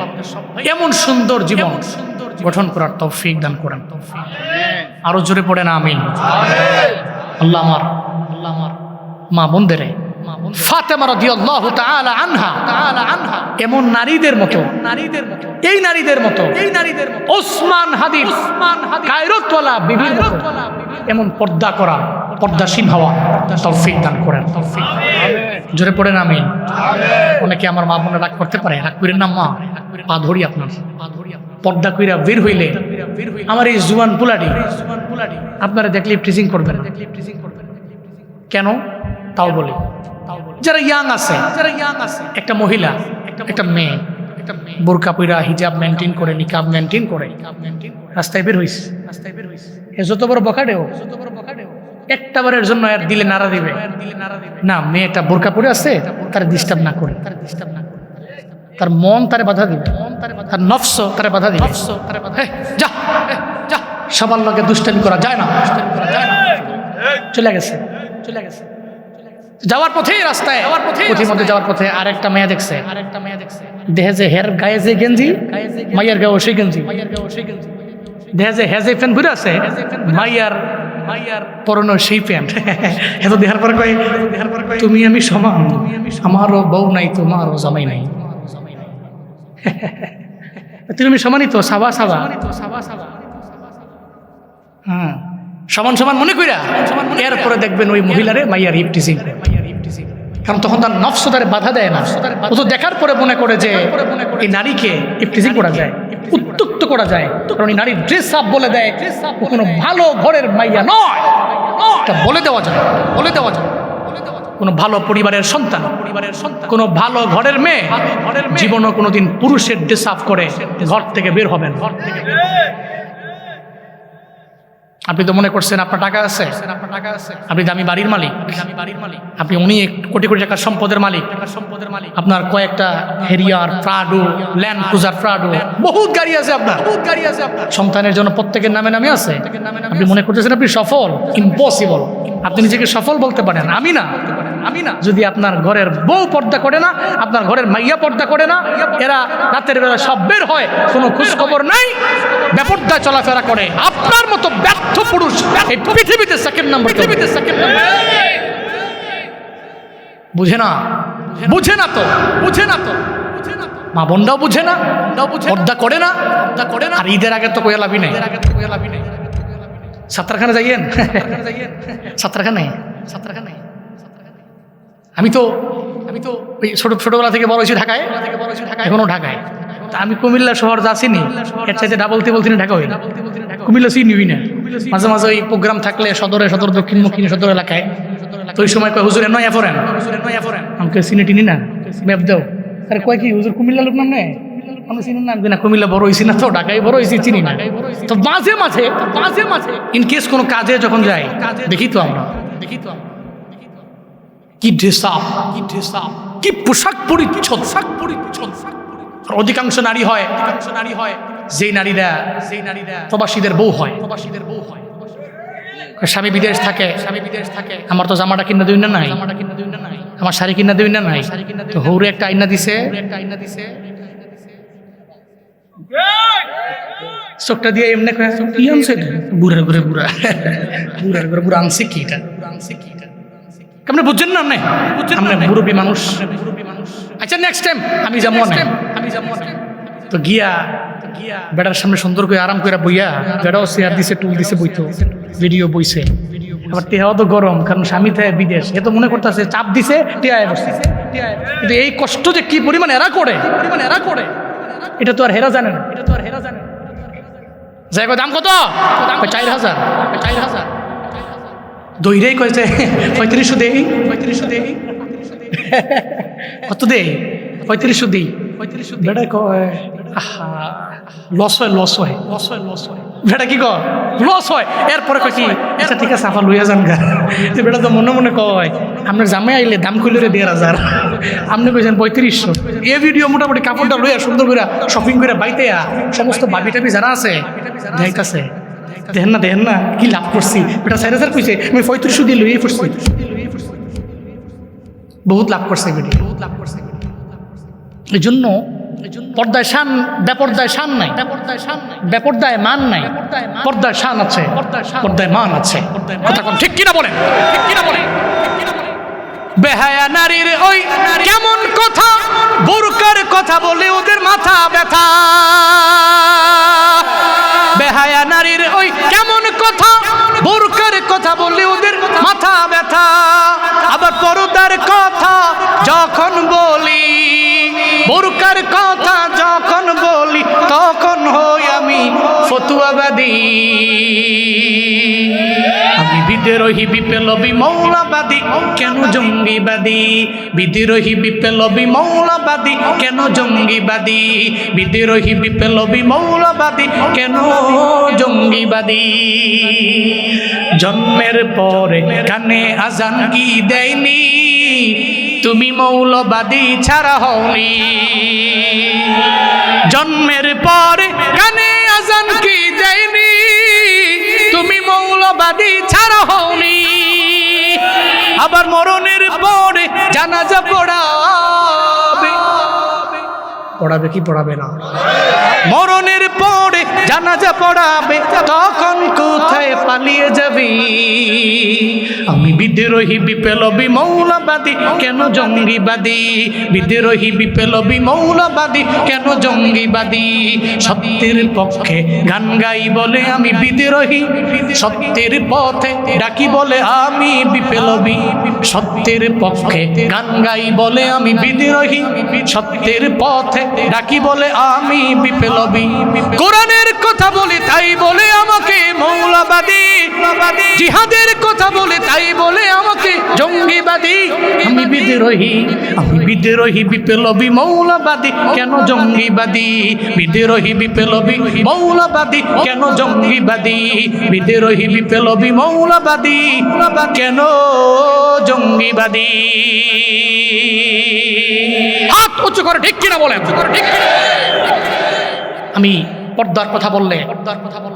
এমন সুন্দর জীবন গঠন করার তৌফিক দান করেন। আরো জোরে পড়েন আমিন। আল্লাহ আমার মা বোনদের ফাতেমা রাদিয়াল্লাহু তাআলা আনহা এমন নারীদের মতো এই নারীদের মতো ওসমান হাদির গায়রতওয়ালা বিবির মতো এমন পর্দা করা, পর্দাশীল হওয়া তৌফিক দান করেন। জোরে পড়েন আমিন। অনেকে আমার মা বোনেরা রাগ করতে পারে, রাগ করেন না মা, পা ধরি আপনার। পর্দা কইরা বের হইলে আমার এই জুয়ান পুলাডি আপনারা দেখলে টিজিং করবেন। কেন তাও বলি, যারা ইয়াং আছে একটা মহিলা একটা মেয়ে বোরকা পইরা হিজাব মেনটেন করে নিকাব মেনটেন করে রাস্তায় বের হইছে এ যত বড় বখাটেও একটা বারের জন্য আর দিলে নাড়া দিবে না, মেয়েটা বোরকা পরে আছে তার ডিস্টার্ব না করে, তার মন তারে বাধা দিবে, তার নফস তারে বাধা দিবে। যা যা, সবার লগে দুষ্টামি করা যায় না, চলে গেছে। যাওয়ার পথেই রাস্তায় পথের মধ্যে যাওয়ার পথে আরেকটা মেয়ে দেখছে, দেহে যে হের গায়ে যে গেঞ্জি, মাইয়ার গায়ে সেই গেঞ্জি, দেহে যে হেজে প্যান্ট ঘুরে আছে, মাইয়ার পরনো সেই প্যান্ট। এত দেহার পর কয় তুমি আমি সমান, আমারও বউ নাই তোমারও জামাই নাই। তুমি আমি সমানই তো, সাবা হ্যাঁ, সমান সমান মনে কইরা এরপরে দেখবেন ওই মহিলারে মাইয়ার ইফটিজিং, কারণ তখন তার নফস তারে বাধা দেয় না। ও তো দেখার পরে মনে করে যে এই নারীকে ইফটিজিং করা যায়, উত্তক্ত করা যায়, কারণ এই নারীর ড্রেস আপ বলে দেয় ও কোনো ভালো ঘরের মাইয়া নয়, এটা বলে দেওয়া যায়। কোনো ভালো পরিবারের সন্তান, কোনো ভালো ঘরের মেয়ে জীবনও কোনোদিন পুরুষের ড্রেস আপ করে ঘর থেকে বের হবেন। আপনি তো মনে করছেন আপনার টাকা আছে, আপনি দামি বাড়ির মালিক, আপনি অনেক কোটি কোটি টাকার সম্পদের মালিক, আপনার কয়েকটা Harrier, Prado, land cruiser Prado, বহুত গাড়ি আছে আপনার, সন্তানের জন্য প্রত্যেকের নামে নামে আছে। আপনি মনে করতেছেন আপনি সফল? ইম্পসিবল। আপনি নিজেকে সফল বলতে পারেন? আমি না। যদি আপনার ঘরের বউ পর্দা করে না, আপনার ঘরের মাইয়া পর্দা করে না, এরা রাতের বেলা সব বের হয়, কোনো খোঁজ খবর নাই, বেপর্দায় চলাফেরা করে, আপনার মতো ব্যর্থ পুরুষ এই পৃথিবীতে সেকেন্ড নাম্বার। বুঝে না তো মা বোনটাও বুঝে না, পর্দা করে না। আর ঈদের আগে তো কোয়া লাভি নাই। সাত্তারখানে যাইয়েন, সাত্তারখানে আমি তো ছোটবেলা থেকে বড় হয়েছি ঢাকায়, এখনো ঢাকায়। তা আমি কুমিল্লা শহর যাচ্ছিনি, এর চাইতে ডাবল তিনি ঢাকা হই না, কুমিল্লা চিনিবি না। মাঝে মাঝে ওই প্রোগ্রাম থাকলে সদর দক্ষিণমুখী সদর এলাকায়, তো ওই সময় কয় হুজুরে নয়া ফোরেন, আমাকে চিনি টিনি না, ম্যাপ দাও। আরে কয় কি হুজুর কুমিল্লা লোক নাম নেই, আমরা চিনি না। না, কুমিল্লা বড় হয়েছি না, তো ঢাকায় বড় হয়েছি, চিনি না। তো মাঝে মাঝে ইনকেস কোনো কাজে যখন যাই দেখি তো আমরা কি ড্রেস আপ, কি পোশাক পরিচ্ছদ। আর অধিকাংশ নারী হয় যেই নারীরা প্রবাসীদের বউ হয়। স্বামী বিদেশ থাকে, আমার তো জামাটা কিনা দিই না নাই, আমার শাড়ি কিনা দিই না নাই, তো হৌরে একটা আইনা দিছে, চোখটা দিয়ে এমনি কি আনছে, বুড়ার ঘুরে আনছে কি এটা, আপনি বুঝছেন না? আপনি মুরব্বী মানুষ। আচ্ছা, নেক্সট টাইম আমি যাবো তো গিয়া বেটার সামনে সুন্দর করে আরাম করে বইয়া, বেটাও চেয়ার দিছে, টুল দিছে, বইতো ভিডিও বইছে। আবার টেহাও তো গরম, কারণ স্বামী থাকে বিদেশ, এ তো মনে করতেছে চাপ দিছে, টেহায় বসছে। কিন্তু এই কষ্ট যে কি পরিমাণ এরা করে, এটা তো আর হেরা জানে না। যাই দাম কত? 4,000। দইরেই কয়েছে 3500 দেই, কত দেই? 3500 দেই। বেটা কয় লস হয়। বেটা কি কয় লস হয়। এরপরে কয় কি, আচ্ছা ঠিক আছে আপা লইয়া যান গা। বেটা তো মনে মনে কয় আপনার জামাই আইলে দাম কইলে 1,500, আপনি কইছেন 3500। এই ভিডিও মোটামুটি কাপড়টা লইয়া সুন্দর করে শপিং করে বাইতে সমস্ত বাবি টাবি যারা আছে দেখাইতেছে, দেখেন না কি লাভ করছি। বেটা 4,000 কইছে, আমি 3500 দিয়ে লইয়ে পড়ছি। বহুত লাভ করছে ভিডিও। এই জন্য পর্দায় শান, বেপর্দায় শান নাই, বেপর্দায় মান নাই, পর্দায় শান আছে, পর্দায় মান আছে। কথা কোন ঠিক কিনা বলেন? বেহায়া নারীর ওই কেমন কথা, বোরকার কথা বলে ওদের মাথা ব্যথা। বেহায়া নারীর ওই কেমন কথা, বোরকার কথা বলে ওদের মাথা ব্যথা। আবার পর্দার কথা যখন বলি, বোরকার কথা যখন বলি, তখন হই আমি ফতুয়াবাদী, আমি বিদ্রোহী বিপ্লবী মৌলবাদী, কেন জঙ্গিবাদী? বিদ্রোহী বিপ্লবী মৌলবাদী, কেন জঙ্গিবাদী? বিদ্রোহী বিপ্লবী মৌলবাদী, কেন জঙ্গিবাদী? জন্মের পরে কানে আজান কি দেয়নি? তুমি মৌলবাদী ছাড়া হওনি। জন্মের পরে কানে আজান কি দেয়নি? তুমি মৌলবাদী ছাড়া হওনি। আবার মরণের পরে জানাজা পড়াবে, পড়াবে কি পড়াবে না? মরণের পরে জানাজা পড়াবে, তখন কোথায় পালিয়ে যাবি? আমি বিদ্রোহী বিপ্লবী মৌলবাদী, কেন জঙ্গিবাদী? বিদ্রোহী বিপ্লবী মৌলবাদী, কেন জঙ্গিবাদী? সত্যের পক্ষে গান গাই বলে আমি বিদ্রোহী, সত্যের পথে ডাকি বলে আমি বিপ্লবী। সত্যের পক্ষে গান গাই বলে আমি বিদ্রোহী, সত্যের পথে ডাকি বলে আমি বিপ্লবী। কোরআনের কথা বলি তাই বলে আমাকে মৌলবাদী, জিহাদের কথা বলে তাই বলে আমাকে জঙ্গিবাদী। আমি বিদ্রোহী, আমি বিদ্রোহী বিপ্লবী মৌলবাদী, কেন জঙ্গিবাদী? বিদ্রোহী বিপ্লবী মৌলবাদী, কেন জঙ্গিবাদী? বিদ্রোহী বিপ্লবী মৌলবাদী, কেন জঙ্গিবাদী? হাত উঁচু করে ঠিক কিনা বলেন। আমি পর্দার কথা বললে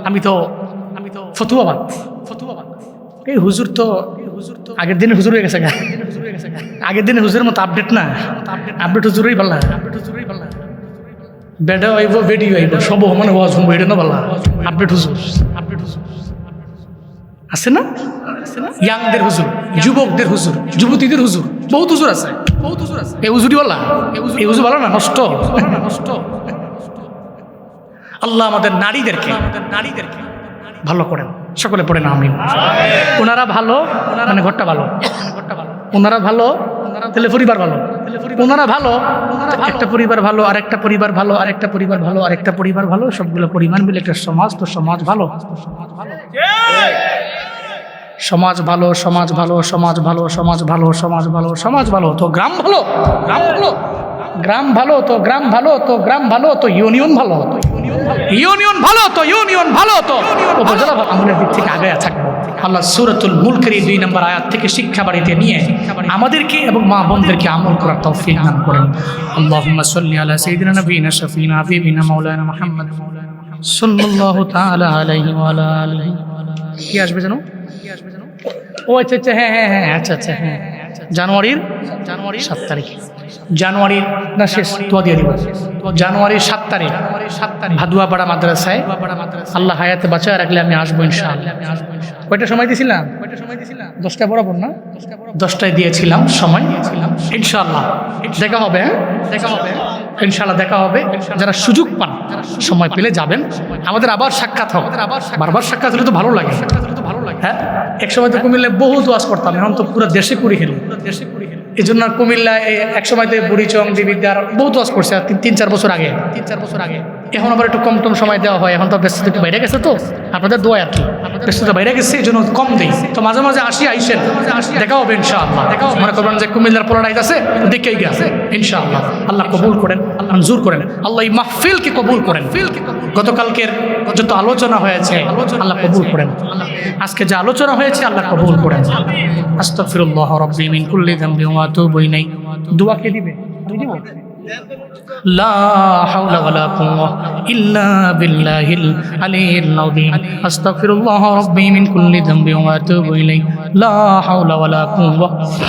আমি তো ফতুয়াবাদ। এই হুজুর তো আগের দিনে হুজুর হয়ে গেছে, আগের দিনে হুজুরের মতো আপডেট না, আপডেট হুজুরই পাল্লা, বেডা আইব বেডি আইব সব মানে ওয়াজ শুনবো, এটা না পাল্লা আপডেট হুজুর। আছে না ইয়াংদের হুজুর, যুবকদের হুজুর, যুবতীদের হুজুর, বহুত হুজুর আছে, বহুত হুজুর আছে। এই হুজুরি বলা, এই হুজুর ভালো না, নষ্ট নষ্ট। আল্লাহ আমাদের নারীদেরকে ভালো করেন, সকলে পড়েন আমিন। ওনারা ভালো মানে ঘরটা ভালো, ওনারা ভালো তাহলে পরিবার ভালো, ওনারা ভালো একটা পরিবার ভালো, আরেকটা পরিবার ভালো, আরেকটা পরিবার ভালো, আরেকটা পরিবার ভালো, সবগুলো পরিমাণ মিলে একটা সমাজ, তো সমাজ ভালো, সমাজ ভালো, সমাজ ভালো, সমাজ ভালো, সমাজ ভালো, সমাজ ভালো, সমাজ ভালো তো গ্রাম ভালো, গ্রাম ভালো, গ্রাম ভালো তো গ্রাম ভালো, তো গ্রাম ভালো তো ইউনিয়ন ভালো, ইউনিয়ন ভালো তো ইউনিয়ন ভালো তো উপজেলা ভালো। আমাদের দিক থেকে আগে থাকবো। আল্লাহ সূরাতুল মুলকের 2 নম্বর আয়াত থেকে শিক্ষা বাড়িতে নিয়ে আমাদেরকে এবং মা বোনদেরকে আমল করার তৌফিক দান করেন। আল্লাহুম্মা সাল্লি আলা সাইয়্যিদিনা নাবিয়িনা শাফিনা হাবিবিনা মাওলানা মুহাম্মদ সাল্লাল্লাহু তাআলা আলাইহি ওয়া আলা আলিহি। কি আসবে জানো? ও আচ্ছা আচ্ছা, হ্যাঁ হ্যাঁ হ্যাঁ, আচ্ছা আচ্ছা, হ্যাঁ জানুয়ারির 7 তারিখ, জানুয়ারির না শেষ তো দিয়ে দিব, জানুয়ারির 7 তারিখ ভাদুয়াপাড়া মাদ্রাসায় আল্লাহ হায়াতে বাঁচায় রাখলে আমি আসবো ইনশাআল্লাহ। কয়টা সময় দিয়েছিলাম? 10টা বরাবর না, 10টায় দিয়েছিলাম সময়। ইনশাআল্লাহ দেখা হবে, দেখা হবে ইনশাআল্লাহ, দেখা হবে। যারা সুযোগ পান সময় পেলে যাবেন, আমাদের আবার সাক্ষাৎ হবে। বারবার সাক্ষাৎ হলে তো ভালো লাগে, হ্যাঁ। এক সময় তো কুমিল্লায় বহুত ওয়াজ করতাম, এখন তো পুরো দেশে করি খেলি, এই জন্য কুমিল্লায় এক সময় তো বুড়িচং দেবিদ্যার বহুত ওয়াজ করছে 3-4 বছর আগে, এখন আবার একটু কম সময় দেওয়া হয়। এখন তো ব্যস্ততা একটু বাইরে গেছে, তো আপনাদের দোয়া আর কি, ব্যস্ততা বাইরে গেছে এই জন্য কম দিই। তো মাঝে মাঝে আইসেন, দেখা হবে ইনশাআল্লাহ। মনে করবেন যে কুমিল্লার পোলারাইজ আছে, দেখেই গেছে ইনশাআল্লাহ। আল্লাহ কবুল করেন, আল্লাহ মঞ্জুর করেন, আল্লাহ এই মাহফিলকে কবুল করেন। গতকালকের যত আলোচনা হয়েছে আল্লাহ কবুল করেন, আজকে যে আলোচনা হয়েছে আল্লাহ কবুল করেন। আস্তাগফিরুল্লাহ রাব্বি মিন কুল্লি যামবি ওয়া আতুবু ইলাইহি। দোয়া কে দিবে? দিব। লা হাওলা ওয়ালা কুওয়াতা ইল্লা বিল্লাহিল আলিয়্যিল আযীম। আস্তাগফিরুল্লাহ রাব্বি মিন কুল্লি যামবি ওয়া আতুবু ইলাইহি। লা হাওলা ওয়ালা কুওয়াতা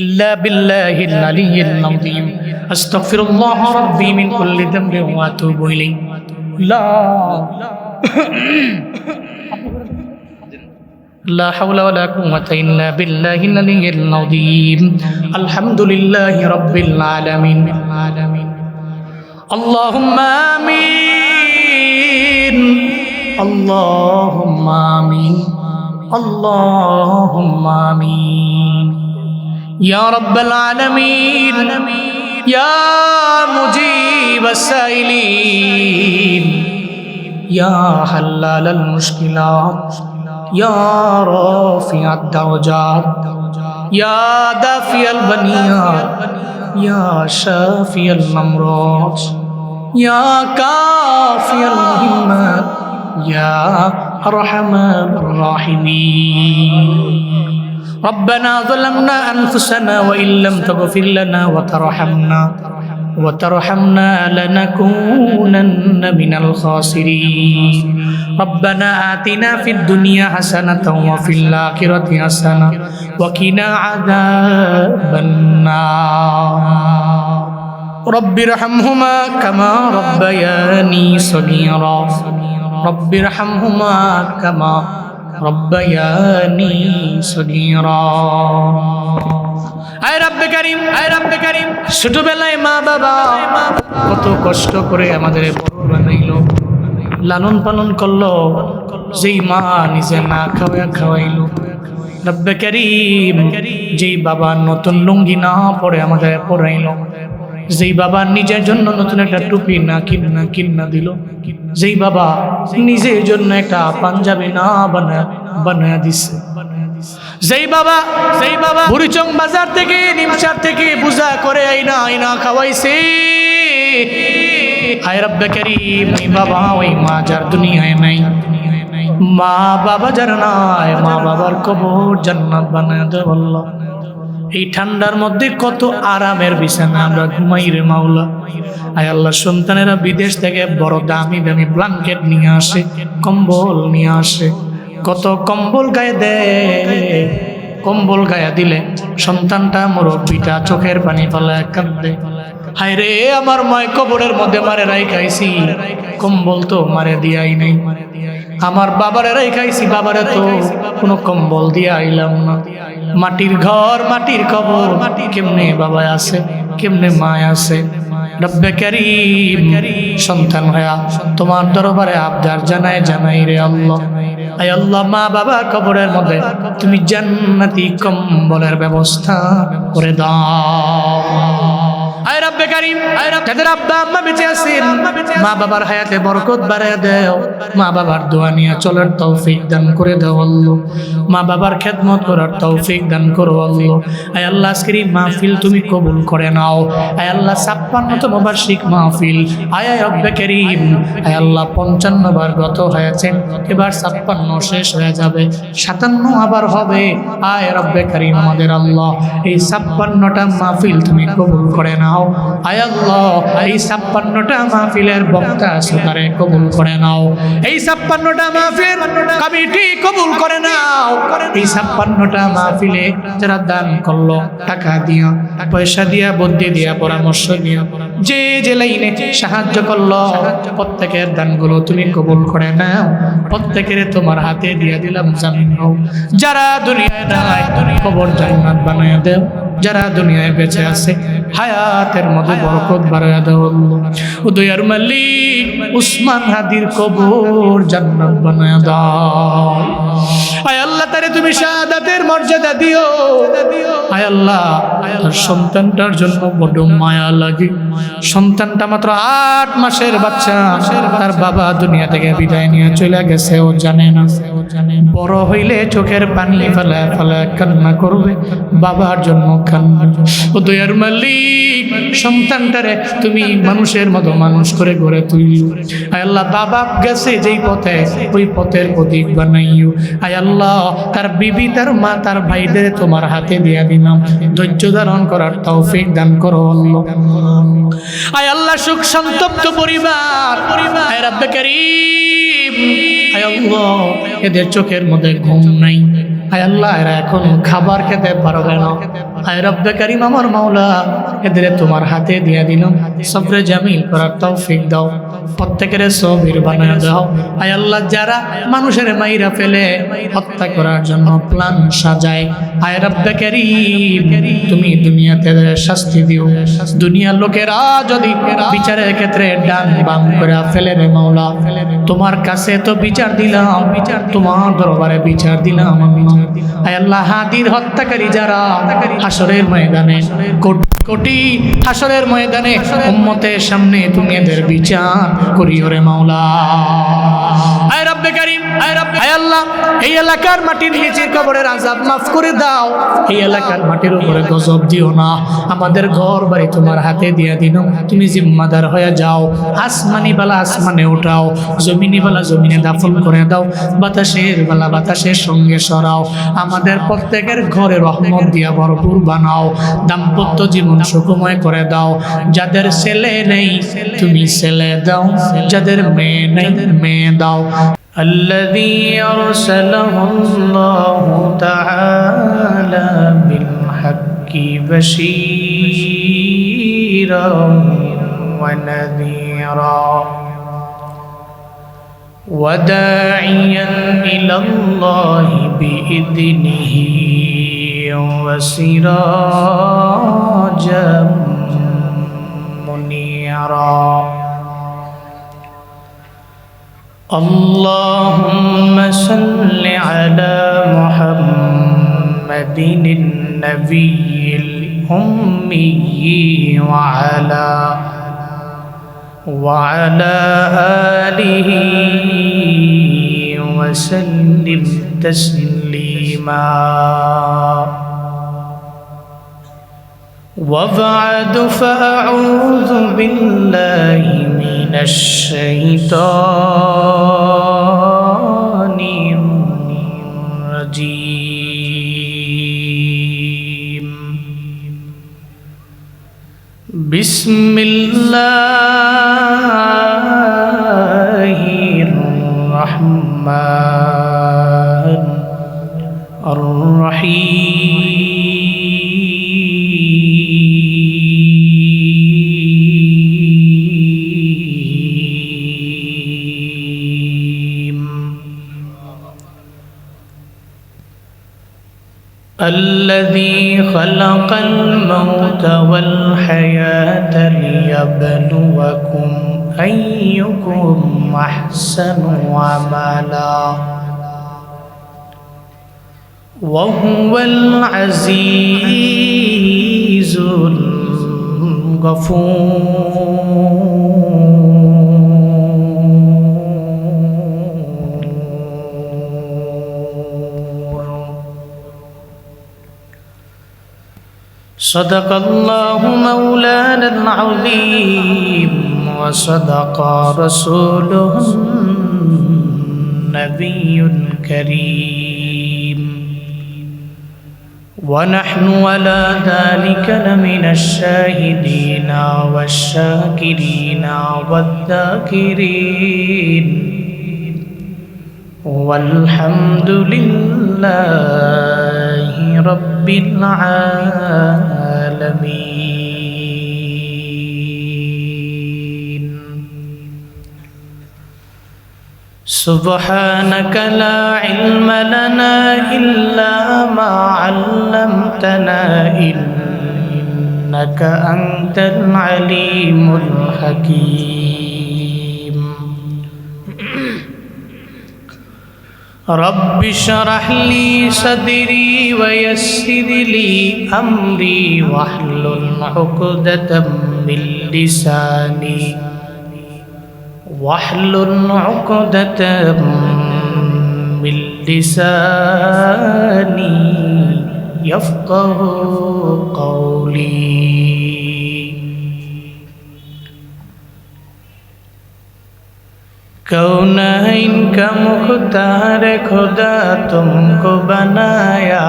ইল্লা বিল্লাহিল আলিয়্যিল আযীম। আস্তাগফিরুল্লাহ রাব্বি মিন কুল্লি যামবি ওয়া আতুবু ইলাইহি। لا حول ولا قوة إلا بالله العلي العظيم. الحمد لله رب العالمين. اللهم آمين، اللهم آمين، اللهم آمين يا رب العالمين. ইয়া মুজিবাস সাইলিন, ইয়া হাল্লালাল মুশকিলাত, ইয়া রাফিআদ দারাজাত, ইয়া দাফিয়াল বানিয়াত, ইয়া শাফিয়াল আমরাদ, ইয়া কাফিয়াল মুহিম্মাত, ইয়া আরহামার রাহিমিন। ربنا ظلمنا أنفسنا وإن لم تغفر لنا وترحمنا لنكونن من الخاسرين ربنا آتنا في الدنيا حسنة وفي الآخرة حسنة وقنا عذاب النار رب ارحمهما كما ربياني صغيرا رب ارحمهما كما রব্বায়ানি সগীরা। আয় রব্বে কারীম, আয় রব্বে কারীম, ছোটবেলায় মা বাবা কত কষ্ট করে আমাদের বড় বানাইলো, লালন পালন করলো, যেই মা নিজে না খাওয়াইলো। রব্বে কারীম, যেই বাবা নতুন লুঙ্গি না পরে আমাদের পরাইলো, যেই বাবা নিজের জন্য নতুন একটা টুপি না কিনা দিল, যেই বাবা নিজের জন্য একটা পাঞ্জাবি না বানায় দিছে, যেই বাবা বুড়িচং বাজার থেকে নিমসার থেকে পূজা করে আইনা খাওয়াইছে। হায় রব্বে কারীম, ওই বাবা ওই মা যার দুনিয়ায় নাই, মা বাবা যার নাই, মা বাবার কবর জান্নাত বানায় দে আল্লাহ। এই ঠান্ডার মধ্যে কত আরামের বিছানা আমরা ঘুমাই রে মাওলা। আয় আল্লাহ, সন্তানেরা বিদেশ থেকে বড় দামি দামি ব্ল্যাঙ্কেট নিয়ে আসে, কম্বল নিয়ে আসে, কত কম্বল গায়ে দেয়। কম্বল গায়ে দিলে সন্তানটা মুরব্বিটা চোখের পানি ফেলায় কাঁদে, হায় রে আমার মায় কবরের মধ্যে মারে রাইখাইছি, কম্বল তো মারে দিয়াই নাই। আমার বাবারে রাইখাইছি, বাবারে তো কোনো কম্বল দিয়ে আইলাম না। মাটির ঘর, মাটির কবর, কেমনে বাবা আছে, কেমনে মায় আছে। রব্বে কারীম, সন্তান হয়া তোমার দরবারে আবদার জানাই রে আল্লাহ। আয় আল্লাহ, মা বাবা কবরের মধ্যে তুমি জান্নাতি কম্বলের ব্যবস্থা করে দাও। আয় রব্বে কারীম, যাদের আব্বা আম্মা বেঁচে আছেন, মা বাবার হায়াতে বরকত বাড়ায় দাও। মা বাবার দোয়া নিয়ে চলার তৌফিক দান করে দাও আল্লাহ। মা বাবার খেদমত করার তৌফিক দান করো আল্লাহ। আয় আল্লাহ, আজকের এই মাহফিল তুমি কবুল করে নাও। আয় আল্লাহ, 56তম বার্ষিক মাহফিল, আয় রব্বে কারীম, আয় আল্লাহ 55 বার গত হয়েছে, এবার 56 শেষ হয়ে যাবে, 57 আবার হবে। আয় রব্বে কারীম, আমাদের আল্লাহ এই 56টা মাহফিল তুমি কবুল করে নাও। আয় আল্লাহ, এই 56টা মাহফিলের বক্তা শ্রোতারে কবুল করে নাও। এই 56টা মাহফিল কমিটি কবুল করে নাও। এই 56টা মাহফিলে যারা দান করলো, টাকা দিয়া, পয়সা দিয়া, বুদ্ধি দিয়া, পরামর্শ দিয়া, যে লাইনে সাহায্য করলো, প্রত্যেকের দানগুলো তুমি কবুল করে নাও। প্রত্যেকের তোমার হাতে দিয়ে দিলাম জামিন হও। যারা দুনিয়ায় নাই, কবর জান্নাত বানায় দেও। যারা দুনিয়ায় বেঁচে আছে, হায়াতের মধ্যে বরকত বাড়ায়া দাও। উদয়ার মালিক উসমান হাদির কবর জান্নাত বানায়া দাও। আয় আল্লাহ, তারে তুমি শাহাদাতের মর্যাদা দিও। আয় আল্লাহ, তার সন্তানটার জন্য বড় মায়া লাগে। সন্তানটা মাত্র 8 মাসের বাচ্চা, তার বাবা দুনিয়া থেকে বিদায় নিয়ে চলে গেছে, ও জানে না। বড় হইলে চোখের পানি ফেলায় ফেলায় কান্না করবে, বাবার জন্য কান্না। ও দয়ার মালিক, সন্তানটারে তুমি মানুষের মতো মানুষ করে গড়ে তুলিও। আয় আল্লাহ, বাবা গেছে যেই পথে, ওই পথের প্রতীক বানাইও। আয় আল্লাহ, তার বিবি, তার মা, তার ভাইদের তোমার হাতে দিয়া দিলাম, ধৈর্য ধারণ করার তৌফিক দান করো আল্লাহ। আয় আল্লাহ, সুখ সন্তপ্ত পরিবার, আয় রব্বে কারীম, আয় আল্লাহ, এদের চোখের মধ্যে ঘুম নাই। আয় আল্লাহ, এরা এখন খাবার খেতে পারবে না। আয় রব্বে কারীম, আমার মাওলা, এদের তোমার হাতে দিয়ে দিলাম, সবরে জামিল করার তৌফিক দাও। প্রত্যেকের সবির বানায় দাও। আয় আল্লাহ, যারা মানুষের মাইরা ফেলে হত্যা করার জন্য প্ল্যান সাজায়, আয় রব্বে কারীম তুমি দুনিয়াতে শাস্তি দিও। দুনিয়ার লোকেরা যদি বিচারের ক্ষেত্রে ডান বাম করে ফেলে রে মাওলা, তোমার কাছে তো বিচার দিলাম, তোমার দরবারে বিচার দিলাম আমি। আয় আল্লাহ, হাদির হত্যাকারী যারা হাসরের ময়দানে কোটি হাসরের ময়দানে উম্মতের সামনে তুমি এদের বিচার করিও রে মাওলা। আয় রব্বে কারীম, আয় আল্লাহ, এই এলাকার মাটির নিচে কবরের আযাব মাফ করে দাও। এই এলাকার মাটির উপরে গজব দিও না। আমাদের ঘর বাড়ি তোমার হাতে দিয়ে দিন, তুমি জিম্মাদার হয়ে যাও। আসমানি বালা আসমানে উঠাও, জমিনি বালা জমিনে দাফন করে দাও, বাতাসের বালা বাতাসের সঙ্গে সরাও। আমাদের প্রত্যেকের ঘরে রহমত দিয়া ভরপুর বানাও। দাম্পত্য জীবন সুখময় করে দাও। যাদের ছেলে নেই তুমি ছেলে দাও, যাদের মেয়ে নেই মেয়ে দাও। الذي أرسله الله تعالى بالحق بشيرا ونذيرا وداعيا إلى الله بإذنه وسراجا منيرا اللهم صل على محمد النبي الأمي وعلى آله وسلم تسليما وبعد فأعوذ بالله من الشيطان الرجيم بسم الله الرحمن الرحيم الذي خلق الموت والحياة ليبلوكم أيكم أحسن عملا وهو العزيز الغفور صدق الله مولانا العظيم وصدق رسوله النبي الكريم ونحن على ذلك لمن الشاهدين والشاكرين والذاكرين والحمد لله رب العالمين سبحانك لا علم لنا إلا ما علمتنا إنك أنت العليم الحكيم رب اشرح لي صدري ويسر لي أمري واحلل عقدة من لساني يفقه قولي कौनैन का मुख्तार खुदा तुमको बनाया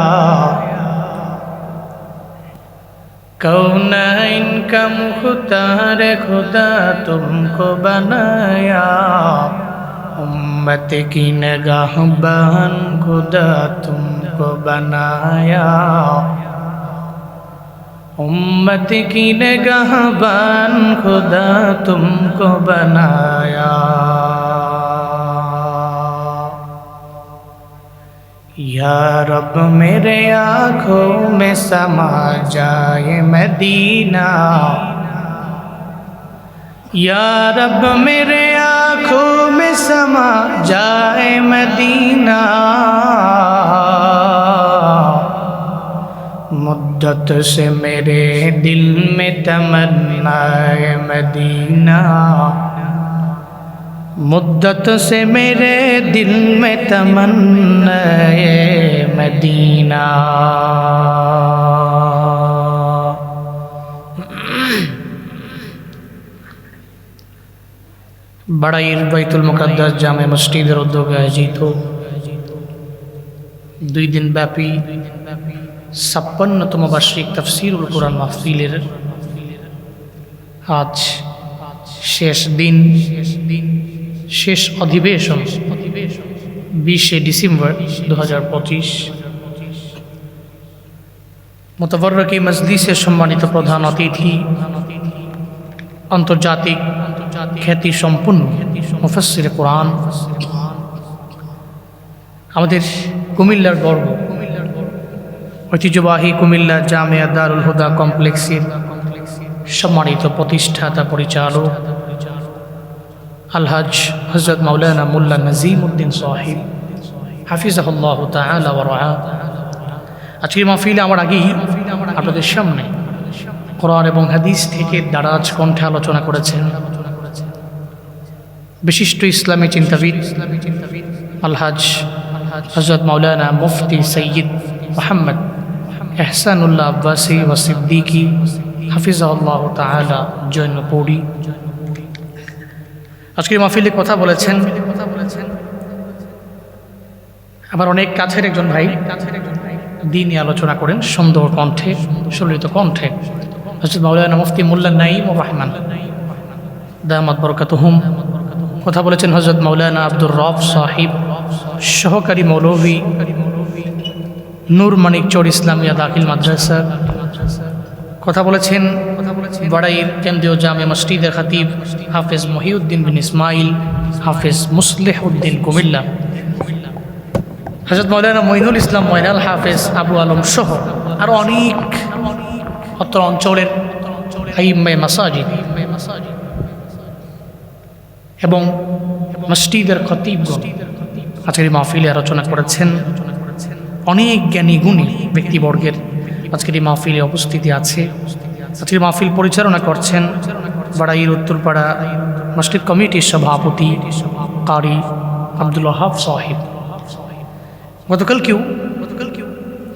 कौनैन का मुख्तार खुदा तुमको बनाया उम्मत की निगाहबान खुदा तुमको बनाया उम्मत की निगाहबान खुदा तुमको बनाया, या रब मेरे आँखों में समा जाए मदीना, या रब मेरे आँखों में समा जाए मदीना, मुद्दत से मेरे दिल में तमन्ना है मदीना, मुद्दत से मेरे दिल में तमन्ना है मदीना। বাড়াইর বাইতুল মুকাদ্দাস জামে মসজিদের উদ্যোগে আয়োজিত 2 দিন ব্যাপী 56তম বার্ষিক তাফসীরুল কুরআন মাহফিলের আজ শেষ দিন, শেষ অধিবেশন 20শে ডিসেম্বর 2025। মুতাবাররকি মজলিসের সম্মানিত প্রধান অতিথি, আন্তর্জাতিক খ্যাতি সম্পন্ন মুফাসসিরে কোরআন, আমাদের কুমিল্লার গর্ব, ঐতিহ্যবাহী কুমিল্লা জামিয়া দারুল হুদা কমপ্লেক্সের সম্মানিত প্রতিষ্ঠাতা পরিচালক আলহাজ হযরত মাওলানা মোল্লা নাজিম উদ্দিন সাহিব হাফিজাহুল্লাহ তাআলা ওয়া রাআ। আজকের মাহফিলে আমার আগেই আপনাদের সামনে কোরআন এবং হাদিস থেকে দারাজ কণ্ঠে আলোচনা করেছেন বিশিষ্ট ইসলামী চিন্তাবিদ আলহাজ হযরত মাওলানা মুফতি সৈয়দ মুহাম্মদ এহসানুল্লাহ আব্বাসী ওয়া সিদ্দিকী হাফিজাহুল্লাহ তাআলা জৈনপুরী। আজকের মাহফিলে কথা বলেছেন আবার অনেক কাছের একজন ভাই, দ্বীনি আলোচনা করেন সুন্দর কণ্ঠে, সুললিত কণ্ঠে, হযরত মাওলানা মুফতি মোল্লা নাঈমুর রহমান দামাত বরকাতুহুম। কথা বলেছেন হযরত মাওলানা আব্দুর রব সাহিব, সহকারী মৌলভী, নূর মানিকচর ইসলামিয়া দাখিল মাদ্রাসা। কথা বলেছেন বাড়াইর কেন্দ্রীয় জামে মসজিদের খতিব হাফেজ মহিউদ্দিন বিন ইসমাইল, হাফেজ মুসলিহ উদ্দিন কুমিল্লা, হযরত মাওলানা মঈনুল ইসলাম ময়নাল হাফেজ আবু আলম সহ আরও অনেক অত্র অঞ্চলের আইম্মায়ে মাসাজিদ এবং মসজিদের খতিবগণ আজকের মাহফিলে আলোচনা করেছেন। অনেক জ্ঞানী গুণী ব্যক্তিবর্গের আজকের এই মাহফিলে উপস্থিতি আছে। আজকের মাহফিল পরিচালনা করছেন বাড়াইর উত্তরপাড়া মসজিদ কমিটির সভাপতি কারি আব্দুল ওয়াহাব সাহিব। গতকালকেও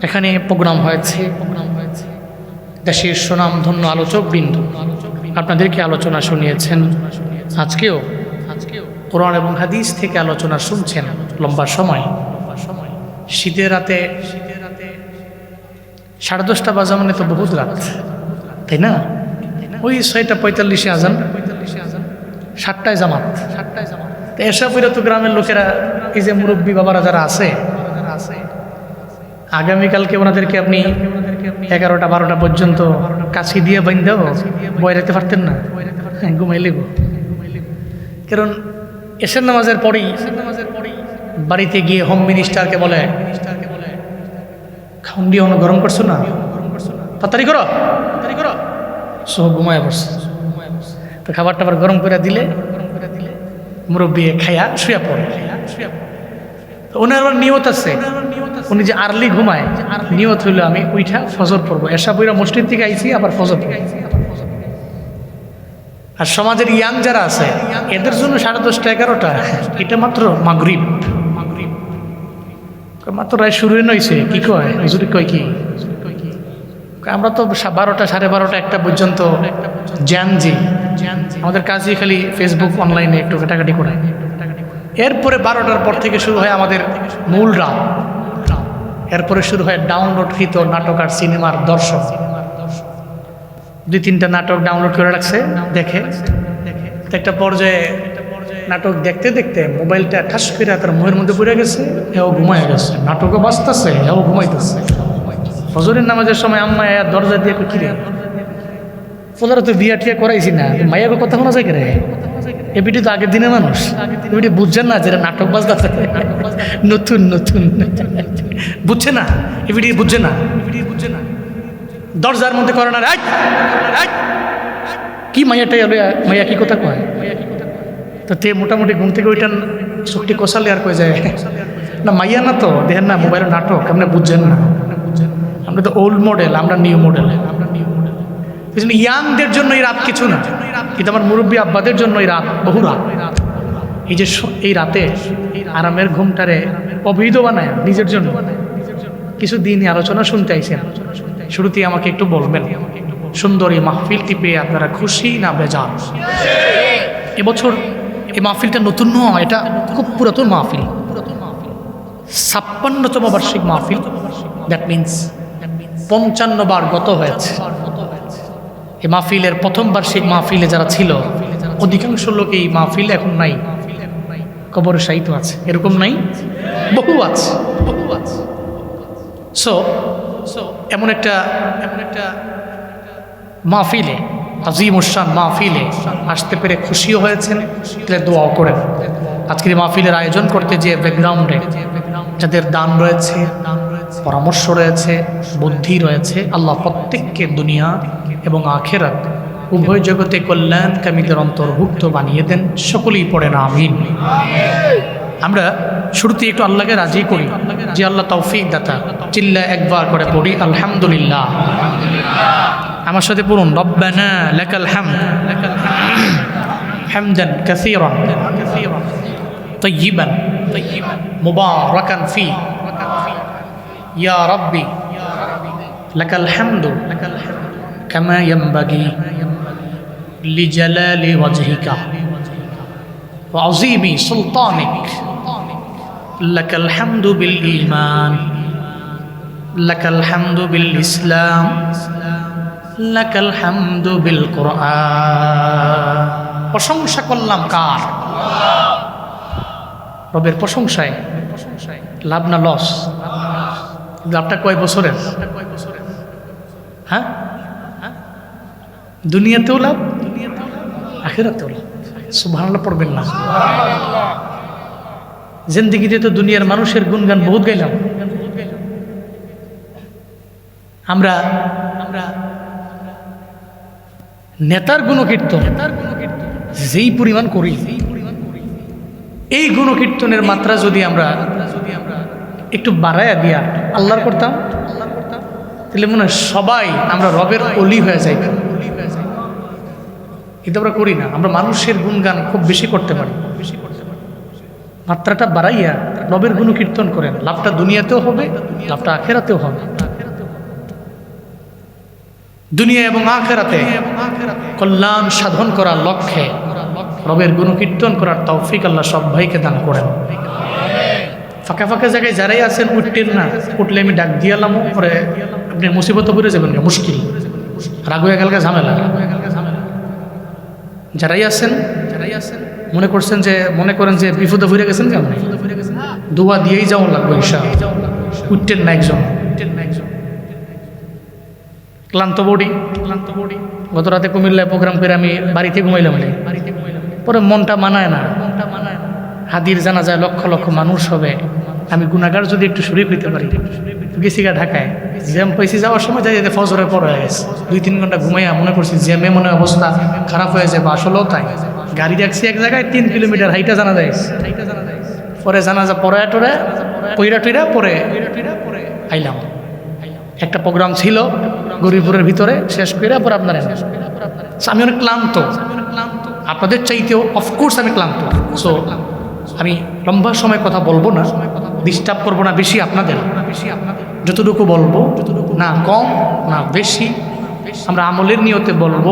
এখানে প্রোগ্রাম হয়েছে, দেশের সুনামধন্য আলোচকবৃন্দ আপনাদেরকে আলোচনা শুনিয়েছেন। আজকেও কোরআন এবং হাদিস থেকে আলোচনা শুনছেন লম্বা সময়। শীতের রাতে 10:30 বাজা মানে তো বহুত রাত, তাই না? ওই 6:45 আজান, 7টায় জামাত। তো এসব তো গ্রামের লোকেরা, এই যে মুরব্বী বাবারা যারা আছে, আগামীকালকে ওনাদেরকে আপনি 11টা-12টা পর্যন্ত কাছি দিয়ে বাইন্দাও বয়ে রাখতে পারতেন না, ঘুমাইলে গো। কারণ এশার নামাজের পরেই বাড়িতে গিয়ে হোম মিনিস্টারকে বলে, খাউন দিয়ে গরম করছো না, তাড়াতাড়ি করো সহ ঘুমায় বসছে। তো খাবার টাবার গরম করে দিলে মুরব্বী খাইয়া শুয়ে পড়ে। ওনার আবার নিয়ত আছে, উনি যে আর্লি ঘুমায়, নিয়ত হইল আমি উইঠা ফজর পড়বো। এসা বইরা মসজিদ থেকে আইছি, আবার ফজর পড়বো। আর সমাজের ইয়াং যারা আছে এদের জন্য 10:30-11টা এটা মাত্র মাগরিব, মাত্র রায় শুরু নইছে। কি কয় হুজুরি, কয় কি আমরা তো 12টা, 12:30, 1টা পর্যন্ত জানজি। আমাদের কাজই খালি ফেসবুক অনলাইনে একটু ঘাটাঘাটি করে। এরপরে 12টার পর থেকে শুরু হয় আমাদের মূল রাত। এরপরে শুরু হয় ডাউনলোডকৃত নাটক আর সিনেমার দর্শন। 2-3টা নাটক ডাউনলোড করে রাখছে, দেখে। একটা পর্যায়ে নাটক দেখতে দেখতে মোবাইলটা ঠাস করে তার মুখের মধ্যে পড়ে গেছে, এও ঘুমায় গেছে। নাটকও বাঁচতেছে, এও ঘুমাইতেছে। ফজরের নামাজের সময় আম্মা দরজা দিয়ে কি রে ফজরে তো বিয়া টিয়া করাইছি না, মাইয়া কথা শোনা যায় রে। এ বিটি তো আগের দিনের মানুষ, এবিটি বুঝছেন না যেটা নাটক বাজতে নতুন নতুন বুঝছে না, এবিটি বুঝছে না, দরজার মধ্যে করে না কি মাইয়াটাই মাইয়া কি কথা কয়। তো তে মোটামুটি ঘুম থেকে ওইটা চোখটি কষালে আর কয়ে যায় না মাইয়া না তো দেখেন না মোবাইলের নাটক, আপনি বুঝছেন না, আমরা তো ওল্ড মডেল, আমরা নিউ মডেল। ইয়াংদের জন্য এই রাত কিছু না, কিন্তু আমার মুরব্বী আব্বাদের জন্য এই রাত বহু রাত। এই যে এই রাতে আরামের ঘুমটারে অবৈধ বানায় নিজের জন্য কিছু দিন আলোচনা শুনতে আইছেন। শুরুতেই আমাকে একটু বলবেন, সুন্দর এই মাহফিলটি পেয়ে আপনারা খুশি না বেজার? এবছর এই মাহফিলটা নতুন নয়, এটা খুব পুরাতন মাহফিল, 56তম বার্ষিক মাহফিল। দ্যাট মিনস 55 বার গত হয়েছে। এই মাহফিলের প্রথম বার্ষিক মাহফিলে যারা ছিল অধিকাংশ লোক এই মাহফিল এখন নাই, কবরে শায়িত আছে, এরকম নাই, বহু আছে। সো এমন একটা মাহফিলে, আজিমুশান মাহফিলে আসতে পেরে খুশিও হয়েছেন, তাহলে দোয়াও করেন। আজকের এই মাহফিলের আয়োজন করতে যে ব্যাকগ্রাউন্ডে যাদের দান রয়েছে, পরামর্শ রয়েছে, বুদ্ধি রয়েছে, আল্লাহ প্রত্যেককে দুনিয়া এবং আখিরাত উভয় জগতে কল্যাণকামীদের অন্তর্ভুক্ত বানিয়ে দেন। সকলেই পড়েন আমিন। আমরা শুরুতে একটু আল্লাহকে রাজি করি যে আল্লাহ তৌফিক দাতা, চিল্লা একবার করে পড়ি আলহামদুলিল্লাহ। আমার সাথে পড়ুন রব্বানা লাকাল হামদ হামদান কাসীরান তাইয়িবান মুবারাকান ফি ইয়া রাব্বি লাকাল হামদু কামা ইয়ানবাগি লিজালালি ওয়াজহিকা ওয়া আযীমি সুলতানিক লাকাল হামদু বিল ঈমান লাকাল হামদু বিল ইসলাম লাকাল হামদু বিল কুরআন। প্রশংসা করলাম কার? রবের প্রশংসায় লাভ না লস? লাভটা কয় বছরের? হ্যাঁ, দুনিয়াতেও লাভ, আখিরাতেও লাভ। সুবহানাল্লাহ পড়বেন না? জিন্দেগিতে তো দুনিয়ার মানুষের গুণগান বহুত গাইলাম আমরা। নেতার গুণকীর্তন যেই পরিমাণ করি, এই গুণকীর্তনের মাত্রা যদি আমরা একটু বাড়াইয়া দিয়া আল্লাহর করতাম, তাহলে মনে হয় সবাই আমরা রবের অলি হয়ে যাই। কিন্তু আমরা করি না। আমরা মানুষের গুণগান খুব বেশি করতে পারি, মাত্রাটা বাড়াইয়া রবের গুণকীর্তন করেন, লাভটা দুনিয়াতেও হবে, লাভটা আখেরাতেও হবে। দুনিয়া এবং আখেরাতে কল্যাণ সাধন করার লক্ষ্যে রবের গুণকীর্তন করার তৌফিক আল্লাহ সব ভাইকে দান করেন। ফাঁকা ফাঁকা জায়গায় যারাই আছেন উঠতেন না, উঠলে আমি ডাক দিয়ালাম, পরে আপনি মুসিবত পড়ে যাবেন, মুশকিল, রাগ হয়ে গেল, ঝামেলা। যারাই আছেন মনে করেন যে বিপদে ভরে গেছেন, কেমন দোয়া দিয়েই যাওয়া লাগবে ইনশাআল্লাহ। উঠতেন না একজন, ক্লান্ত বডি। গত রাতে কুমিল্লায় প্রোগ্রাম করে আমি বাড়িতে ঘুমাইলাম, পরে মনটা মানায় না। হাদির জানাজায় লক্ষ লক্ষ মানুষ হবে, আমি গুনাহগার যদি একটু শরীফ হইতে পারি। গেছি গা ঢাকায়, জ্যাম পাইছি, যাওয়ার সময় যাই যেতে ফজরে পর হয়ে গেছে। 2-3 ঘন্টা ঘুমাইয়া মনে করছি জ্যামে মনে অবস্থা খারাপ হয়ে যাবে, আসলেও তাই। গাড়ি রাখছি এক জায়গায়, 3 কিলোমিটার হাইটা জানা যায়। পরে জানাজা পরে টইরা পরে আইলাম। একটা প্রোগ্রাম ছিল গরিবপুরের ভিতরে, শেষ করে পরে আপনার আমি অনেক ক্লান্ত, আপনাদের চাইতেও অফকোর্স আমি ক্লান্ত। সো আমি লম্বা সময় কথা বলবো না, ডিস্টার্ব করবো না বেশি আপনাদের। যতটুকু বলবো, না কম না বেশি, আমরা আমলের নিয়তে বলবো,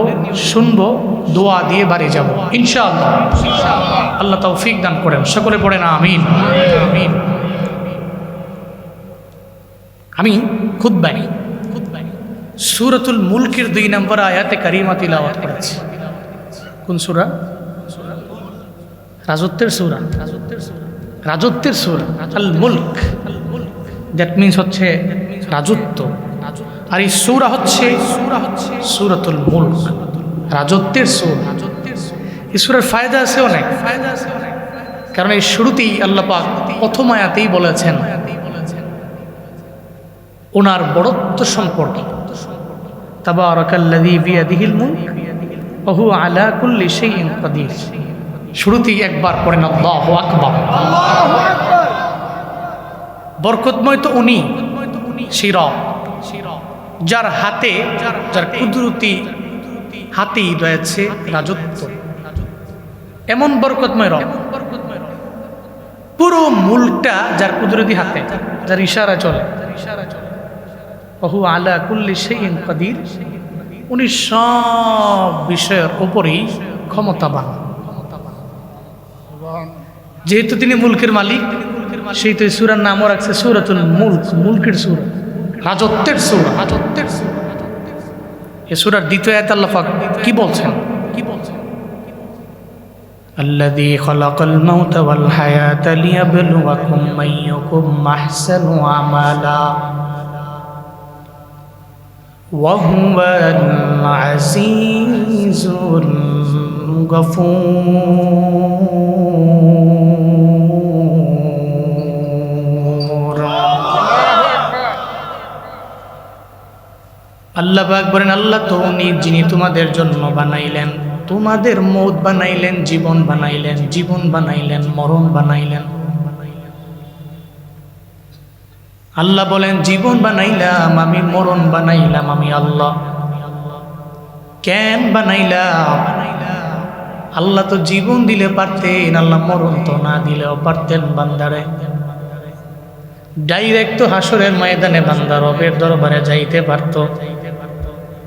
শুনবো, দোয়া দিয়ে বাড়ি যাব ইনশাআল্লাহ। আল্লাহ তৌফিক দান করেন, সকলে পড়েন আমিন। আমি খুতবায় সূরাতুল মুলকের 2 নম্বর আয়াতে কারিমা তিলাওয়াত করেছি। কোন সূরা? রাজত্বের সূরা। রাজত্বের সূরা আল মুলক। দ্যাট মিনস হচ্ছে রাজত্ব, আর এই সূরা হচ্ছে সূরাতুল মুলক, রাজত্বের সূরা। এই সূরার ফায়দা আছে অনেক, কারণ এই শুরুতেই আল্লাহ পাক প্রথম আয়াতেই বলেছেন ওনার বড়ত্ব সম্পর্কে, তাবারাকাল্লাযী বিয়াদিহিল মুলক ওয়া হুয়া আলা কুল্লি শাইইন কাদির। শুরুতেই একবার পড়েন আল্লাহু আকবার। বরকতময় তো উনি, সেই রব যার হাতে, যার কুদরতি হাতেই রয়েছে রাজত্ব। এমন বরকতময় রব, পুরো মুলকটা যার কুদরতি হাতে, যার ইশারা চলে। ওয়া হুয়া আলা কুল্লি শাইইন কাদির, উনি সব বিষয়ের উপরেই ক্ষমতাবান। যেহেতু তিনি মুলকের মালিক, সেই তো সূরার নামও রাখছে সূরাতুল মুলক, মুলকের সূরা, রাজত্বের সূরা। এই সূরার দ্বিতীয় আয়াতে আল্লাহ পাক কি বলছেন? আল্লাযী খালাকাল মাউতা ওয়াল হায়াতা লিয়াবলুয়াকুম আইয়ুকুম আহসানু আমালা ওয়া হুয়াল আজিজুল গফুর। আল্লাহ পাক বলেন, আল্লাহ তো উনি যিনি তোমাদের জন্য বানাইলেন, তোমাদের মৌত বানাইলেন, জীবন বানাইলেন, জীবন বানাইলেন, মরণ বানাইলেন। আল্লাহ বলেন, জীবন বানাইলাম আমি, মরণ বানাইলাম আমি আল্লাহ। কেন বানাইলাম? আল্লাহ তো জীবন দিলে পারতেন, আল্লাহ মরণ তো না দিলেও পারতেন বান্দারে। ডাইরেক্ট তো হাসরের ময়দানে বান্দা রবের দরবারে যাইতে পারতো।